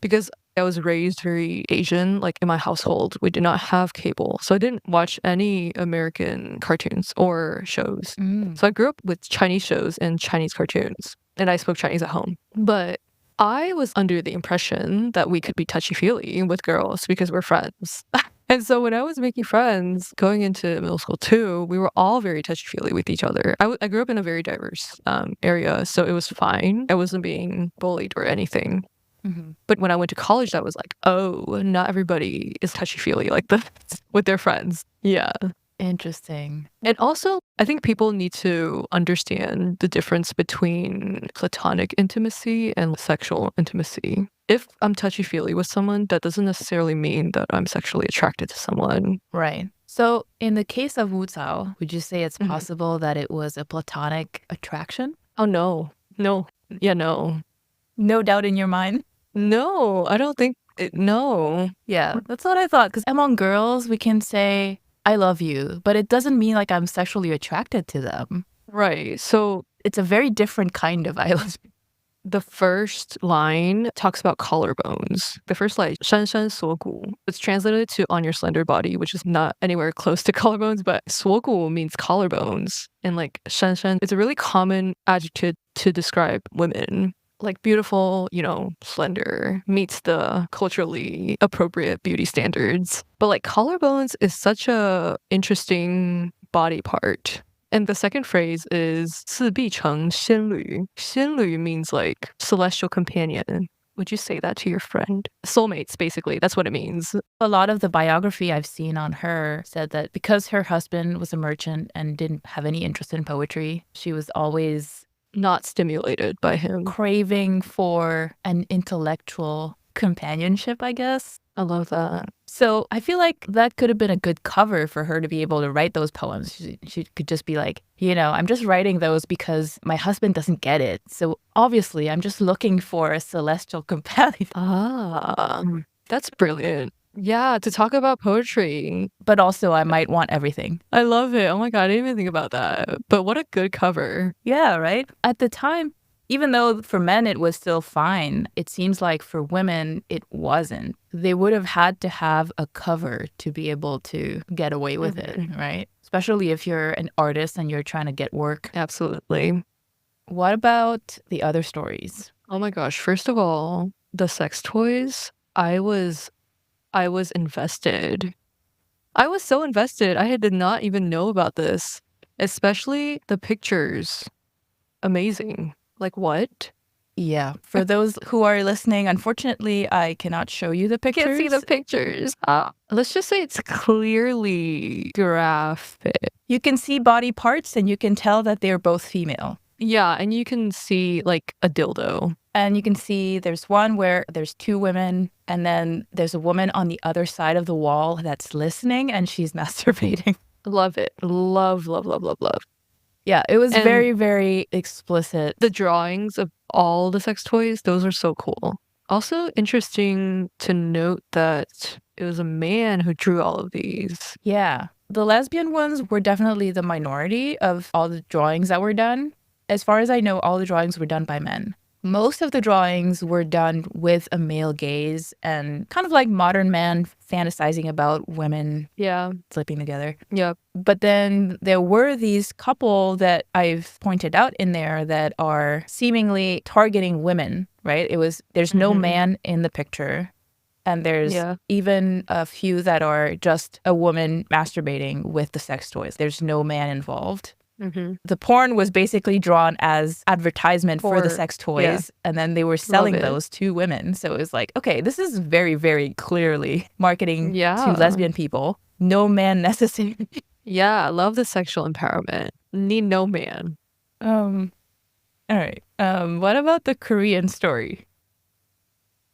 because I was raised very Asian, like in my household. We did not have cable. So I didn't watch any American cartoons or shows. So I grew up with Chinese shows and Chinese cartoons, and I spoke Chinese at home. But I was under the impression that we could be touchy-feely with girls because we're friends. And so when I was making friends going into middle school too, we were all very touchy-feely with each other. I grew up in a very diverse area, so it was fine. I wasn't being bullied or anything. But when I went to college, that was like, oh, not everybody is touchy-feely like this with their friends. Yeah. Interesting. And also, I think people need to understand the difference between platonic intimacy and sexual intimacy. If I'm touchy-feely with someone, that doesn't necessarily mean that I'm sexually attracted to someone. Right. So in the case of Wu Cao, would you say it's possible that it was a platonic attraction? Oh, no. No. Yeah, no. No doubt in your mind? No, I don't think no. Yeah, that's what I thought. Because among girls, we can say, I love you, but it doesn't mean like I'm sexually attracted to them. Right. So it's a very different kind of I love you. The first line talks about collarbones. The first line, 珊珊锁骨. It's translated to on your slender body, which is not anywhere close to collarbones, but 锁骨 means collarbones. And like 珊珊, it's a really common adjective to describe women. Like beautiful, slender meets the culturally appropriate beauty standards. But like collarbones is such a interesting body part. And the second phrase is 四壁城仙侣. 仙侣 means like celestial companion. Would you say that to your friend? Soulmates, basically. That's what it means. A lot of the biography I've seen on her said that because her husband was a merchant and didn't have any interest in poetry, she was always not stimulated by him. Craving for an intellectual companionship, I guess. I love that. So I feel like that could have been a good cover for her to be able to write those poems. She could just be like, I'm just writing those because my husband doesn't get it. So obviously I'm just looking for a celestial companion. That's brilliant. Yeah, to talk about poetry. But also I might want everything. I love it. Oh my God, I didn't even think about that. But what a good cover. Yeah, right? At the time, even though for men it was still fine, it seems like for women it wasn't. They would have had to have a cover to be able to get away with it, right? Especially if you're an artist and you're trying to get work. Absolutely. What about the other stories? Oh my gosh. First of all, the sex toys. I was invested. I was so invested. I did not even know about this, especially the pictures. Amazing. Like what? Yeah. For those who are listening, unfortunately, I cannot show you the pictures. Can't see the pictures. Let's just say it's clearly graphic. You can see body parts and you can tell that they're both female. Yeah, and you can see like a dildo. And you can see there's one where there's two women, and then there's a woman on the other side of the wall that's listening, and she's masturbating. Love it. Love, love, love, love, love. Yeah, it was very, very explicit. The drawings of all the sex toys, those are so cool. Also interesting to note that it was a man who drew all of these. Yeah. The lesbian ones were definitely the minority of all the drawings that were done. As far as I know, all the drawings were done by men. Most of the drawings were done with a male gaze and kind of like modern man fantasizing about women sleeping together. Yeah. But then there were these couple that I've pointed out in there that are seemingly targeting women, right? There's no man in the picture. And there's even a few that are just a woman masturbating with the sex toys. There's no man involved. The porn was basically drawn as advertisement for the sex toys, and then they were selling those to women. So it was like, okay, this is very, very clearly marketing to lesbian people. No man necessary. Yeah, I love the sexual empowerment. Need no man. All right. What about the Korean story?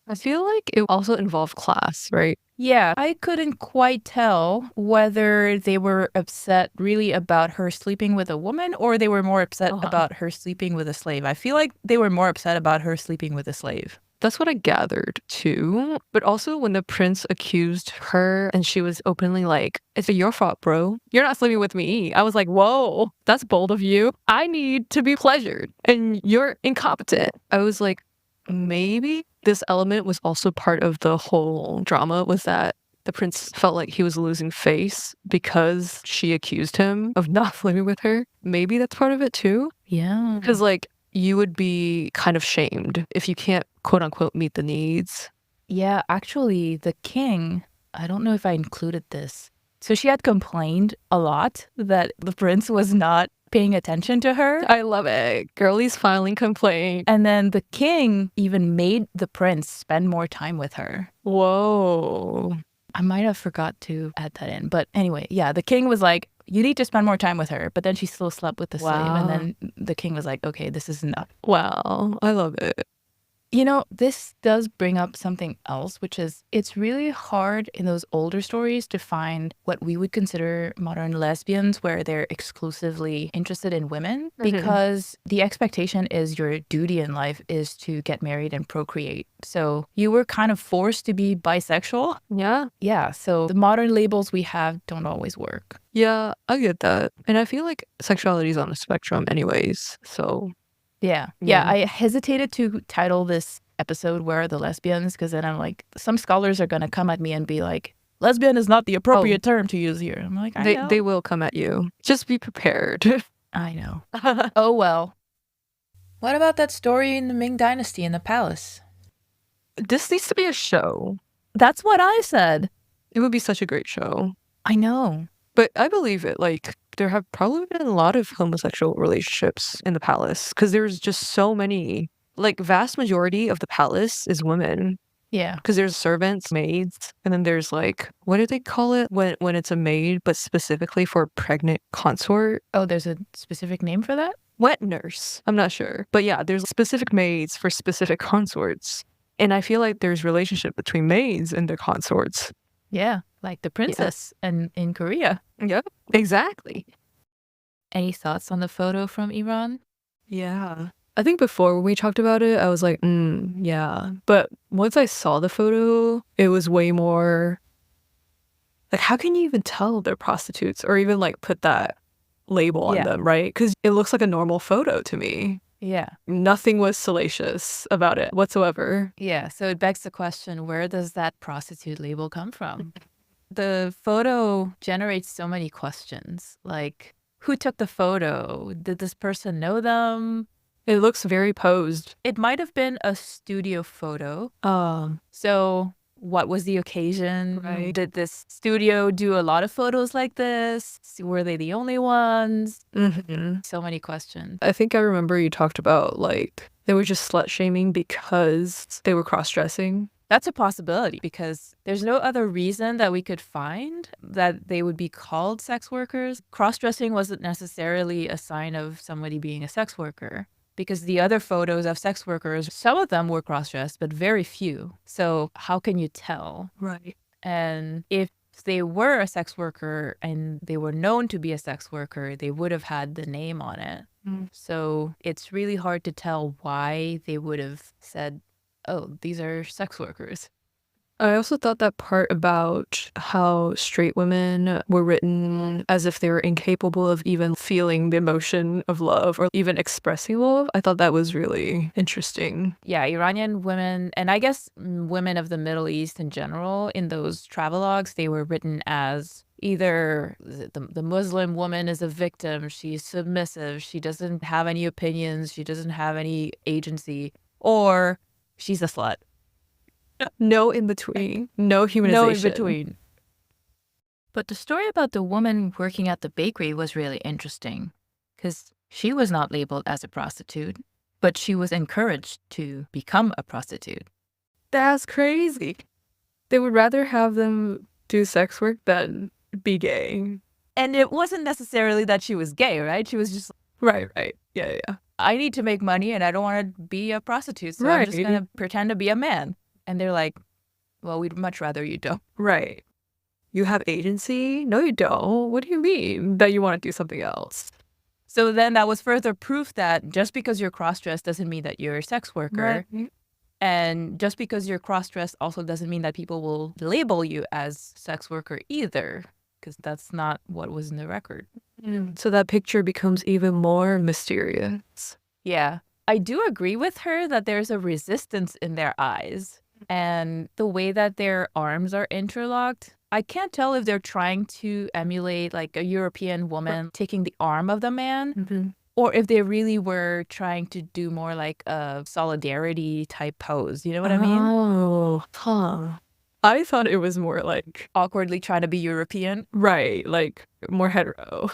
I feel like it also involved class, right? Yeah, I couldn't quite tell whether they were upset really about her sleeping with a woman or they were more upset about her sleeping with a slave. I feel like they were more upset about her sleeping with a slave. That's what I gathered too. But also when the prince accused her and she was openly like, it's your fault, bro. You're not sleeping with me. I was like, whoa, that's bold of you. I need to be pleasured and you're incompetent. I was like, maybe this element was also part of the whole drama, was that the prince felt like he was losing face because she accused him of not sleeping with her. Maybe that's part of it too. Yeah. Because like you would be kind of shamed if you can't quote unquote meet the needs. Yeah, actually, the king, I don't know if I included this. So she had complained a lot that the prince was not paying attention to her. I love it. Girlies filing complaint. And then the king even made the prince spend more time with her. Whoa. I might have forgot to add that in. But anyway, yeah, the king was like, you need to spend more time with her. But then she still slept with the slave. And then the king was like, okay, this is enough. Wow. I love it. You know, this does bring up something else, which is it's really hard in those older stories to find what we would consider modern lesbians, where they're exclusively interested in women, because the expectation is your duty in life is to get married and procreate. So you were kind of forced to be bisexual. Yeah. Yeah. So the modern labels we have don't always work. Yeah, I get that. And I feel like sexuality is on a spectrum anyways. So yeah. I hesitated to title this episode Where Are the Lesbians? Because then I'm like, some scholars are going to come at me and be like, lesbian is not the appropriate term to use here. I'm like, I know. They will come at you. Just be prepared. I know. Oh, well. What about that story in the Ming dynasty in the palace? This needs to be a show. That's what I said. It would be such a great show. I know. But I believe it. Like, there have probably been a lot of homosexual relationships in the palace because there's just so many. Like, vast majority of the palace is women. Yeah. Because there's servants, maids, and then there's like, what do they call it when it's a maid, but specifically for a pregnant consort? Oh, there's a specific name for that? Wet nurse. I'm not sure. But yeah, there's specific maids for specific consorts. And I feel like there's relationship between maids and their consorts. Yeah, like the princess and in Korea. Yep, exactly. Any thoughts on the photo from Iran? Yeah. I think before when we talked about it, I was like, yeah. But once I saw the photo, it was way more like, how can you even tell they're prostitutes or even like put that label on them, right? Because it looks like a normal photo to me. Yeah. Nothing was salacious about it whatsoever. Yeah. So it begs the question, where does that prostitute label come from? The photo generates so many questions. Like, who took the photo? Did this person know them? It looks very posed. It might have been a studio photo. So what was the occasion? Right. Did this studio do a lot of photos like this? Were they the only ones? So many questions. I think I remember you talked about like they were just slut shaming because they were cross-dressing. That's a possibility because there's no other reason that we could find that they would be called sex workers. Cross-dressing wasn't necessarily a sign of somebody being a sex worker. Because the other photos of sex workers, some of them were cross-dressed, but very few. So how can you tell? Right. And if they were a sex worker and they were known to be a sex worker, they would have had the name on it. So it's really hard to tell why they would have said, oh, these are sex workers. I also thought that part about how straight women were written as if they were incapable of even feeling the emotion of love or even expressing love. I thought that was really interesting. Yeah, Iranian women, and I guess women of the Middle East in general, in those travelogues, they were written as either the Muslim woman is a victim, she's submissive, she doesn't have any opinions, she doesn't have any agency, or she's a slut. No in between. No humanization. No in between. But the story about the woman working at the bakery was really interesting because she was not labeled as a prostitute, but she was encouraged to become a prostitute. That's crazy. They would rather have them do sex work than be gay. And it wasn't necessarily that she was gay, right? She was just right. Yeah. I need to make money and I don't want to be a prostitute, so I'm just going to pretend to be a man. And they're like, well, we'd much rather you don't. Right. You have agency? No, you don't. What do you mean that you want to do something else? So then that was further proof that just because you're cross-dressed doesn't mean that you're a sex worker. Right. And just because you're cross-dressed also doesn't mean that people will label you as sex worker either, because that's not what was in the record. So that picture becomes even more mysterious. Yeah. I do agree with her that there's a resistance in their eyes. And the way that their arms are interlocked, I can't tell if they're trying to emulate like a European woman taking the arm of the man, or if they really were trying to do more like a solidarity type pose. You know what I mean? Oh, I thought it was more like Awkwardly trying to be European. right, like more hetero.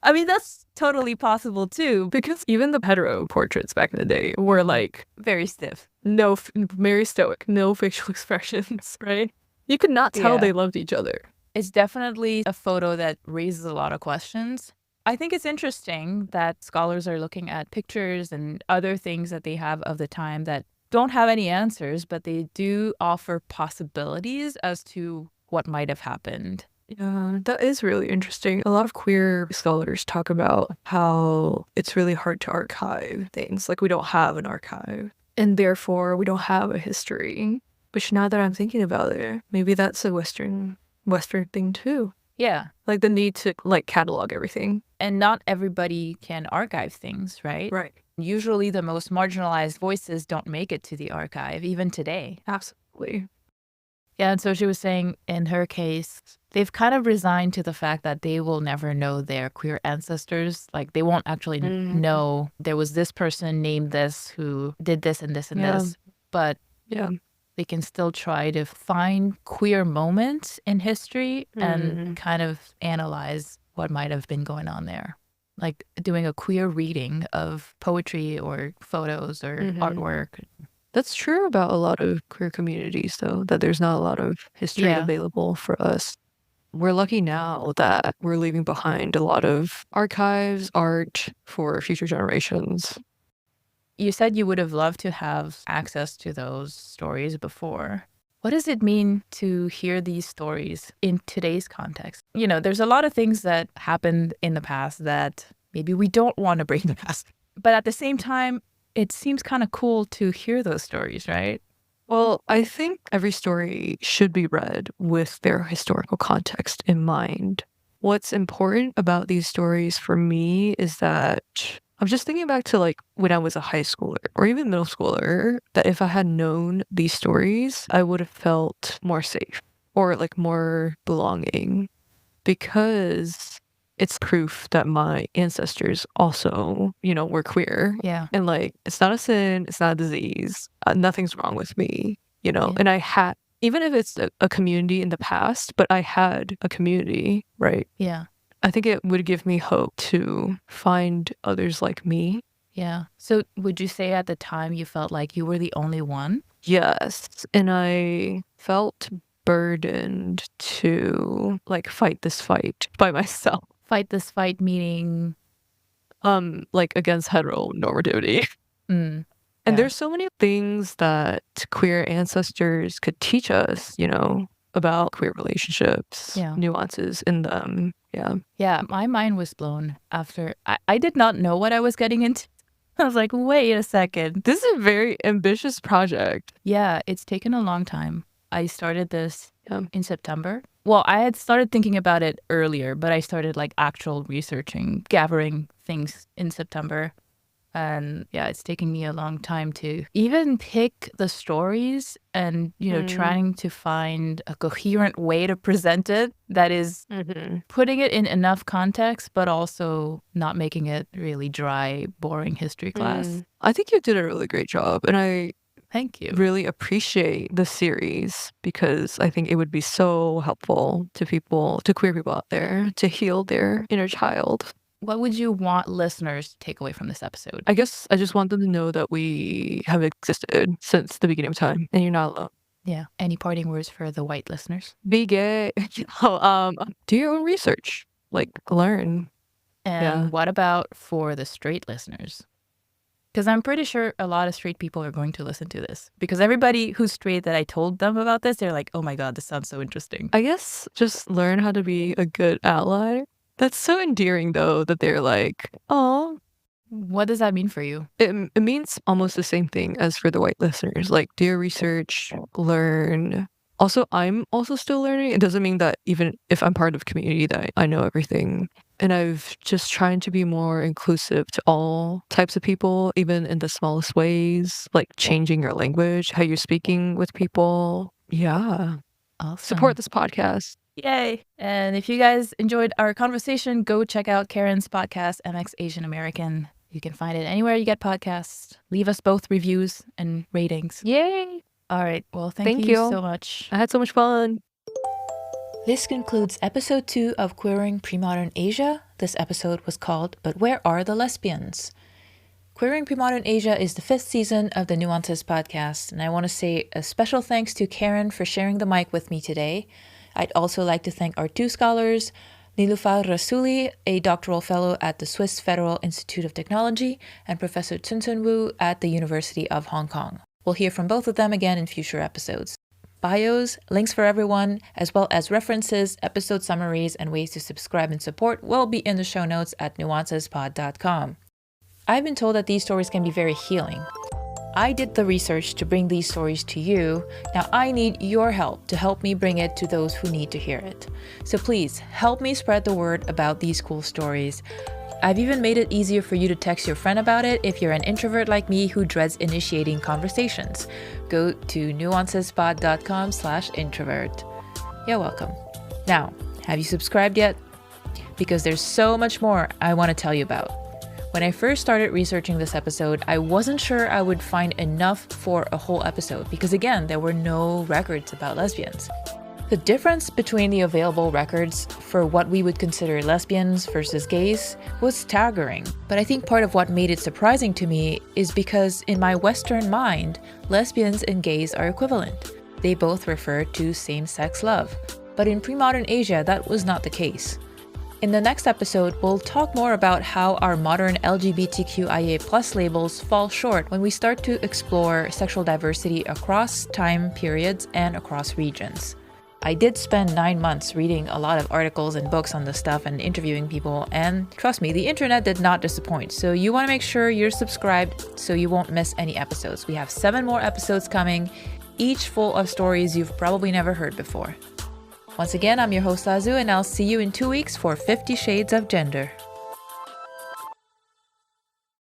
I mean, that's totally possible too. Because even the hetero portraits back in the day were like Very stiff. very stoic, no facial expressions, right? You could not tell Yeah. they loved each other. It's definitely a photo that raises a lot of questions. I think it's interesting that scholars are looking at pictures and other things that they have of the time that don't have any answers, but they do offer possibilities as to what might have happened. Yeah, that is really interesting. A lot of queer scholars talk about how it's really hard to archive things. Like we don't have an archive, and therefore we don't have a history. Which now that I'm thinking about it, maybe that's a Western thing too. Yeah. Like the need to like catalog everything. And not everybody can archive things, right? Right. Usually the most marginalized voices don't make it to the archive, even today. Absolutely. Yeah, and so she was saying in her case, they've kind of resigned to the fact that they will never know their queer ancestors. Like they won't actually know there was this person named this who did this and this and this. But Yeah. they can still try to find queer moments in history and kind of analyze what might have been going on there. Like doing a queer reading of poetry or photos or artwork. That's true about a lot of queer communities, though, that there's not a lot of history Yeah. available for us. We're lucky now that we're leaving behind a lot of archives, art for future generations. You said you would have loved to have access to those stories before. What does it mean to hear these stories in today's context? You know, there's a lot of things that happened in the past that maybe we don't want to bring back. But at the same time, it seems kind of cool to hear those stories, right? Well, I think every story should be read with their historical context in mind. What's important about these stories for me is that I'm just thinking back to like when I was a high schooler or even middle schooler, that if I had known these stories, I would have felt more safe or like more belonging, because it's proof that my ancestors also, were queer. Yeah. And like, it's not a sin, it's not a disease, nothing's wrong with me, Yeah. And I had, even if it's a community in the past, but I had a community, right? Yeah. I think it would give me hope to find others like me. Yeah. So would you say at the time you felt like you were the only one? Yes. And I felt burdened to like fight this fight by myself. Fight this fight meaning? Like against heteronormativity. Mm, And yeah. there's so many things that queer ancestors could teach us, about queer relationships, Yeah. nuances in them. Yeah. Yeah, my mind was blown after I did not know what I was getting into. I was like, wait a second. This is a very ambitious project. Yeah, it's taken a long time. I started this Yeah. in September. Well, I had started thinking about it earlier, but I started like actual researching, gathering things in September. And yeah, it's taking me a long time to even pick the stories and, trying to find a coherent way to present it that is putting it in enough context, but also not making it really dry, boring history class. I think you did a really great job. And I Thank you. really appreciate the series because I think it would be so helpful to queer people out there to heal their inner child. What would you want listeners to take away from this episode? I guess I just want them to know that we have existed since the beginning of time and you're not alone. Yeah. Any parting words for the white listeners? Be gay. Do your own research. Like learn. And Yeah. what about for the straight listeners? Because I'm pretty sure a lot of straight people are going to listen to this. Because everybody who's straight that I told them about this, they're like, oh my God, this sounds so interesting. I guess just learn how to be a good ally. That's so endearing, though, that they're like, oh. What does that mean for you? It means almost the same thing as for the white listeners. Like, do your research, learn. Also, I'm also still learning. It doesn't mean that even if I'm part of community that I know everything. And I've just trying to be more inclusive to all types of people, even in the smallest ways, like changing your language, how you're speaking with people. Yeah. Awesome. Support this podcast. Yay. And if you guys enjoyed our conversation, go check out Karen's podcast, MX Asian American. You can find it anywhere you get podcasts. Leave us both reviews and ratings. Yay. All right. Well, thank you so much. I had so much fun. This concludes episode 2 of Queering Premodern Asia. This episode was called But Where Are the Lesbians? Queering Premodern Asia is the 5th season of the Nuances podcast, and I want to say a special thanks to Karen for sharing the mic with me today. I'd also like to thank our 2 scholars, Niloofar Rasooli, a doctoral fellow at the Swiss Federal Institute of Technology, and Professor Tsun Wu at the University of Hong Kong. We'll hear from both of them again in future episodes. Bios, links for everyone, as well as references, episode summaries, and ways to subscribe and support will be in the show notes at nuancespod.com. I've been told that these stories can be very healing. I did the research to bring these stories to you. Now I need your help to help me bring it to those who need to hear it. So please help me spread the word about these cool stories. I've even made it easier for you to text your friend about it if you're an introvert like me who dreads initiating conversations. Go to nuancespod.com/introvert. You're welcome. Now, have you subscribed yet? Because there's so much more I want to tell you about. When I first started researching this episode, I wasn't sure I would find enough for a whole episode because again, there were no records about lesbians. The difference between the available records for what we would consider lesbians versus gays was staggering. But I think part of what made it surprising to me is because in my Western mind, lesbians and gays are equivalent. They both refer to same-sex love. But in pre-modern Asia, that was not the case. In the next episode, we'll talk more about how our modern LGBTQIA+ labels fall short when we start to explore sexual diversity across time periods and across regions. I did spend 9 months reading a lot of articles and books on this stuff and interviewing people, and trust me, the internet did not disappoint. So you want to make sure you're subscribed so you won't miss any episodes. We have 7 more episodes coming, each full of stories you've probably never heard before. Once again, I'm your host Azu, and I'll see you in 2 weeks for 50 Shades of Gender.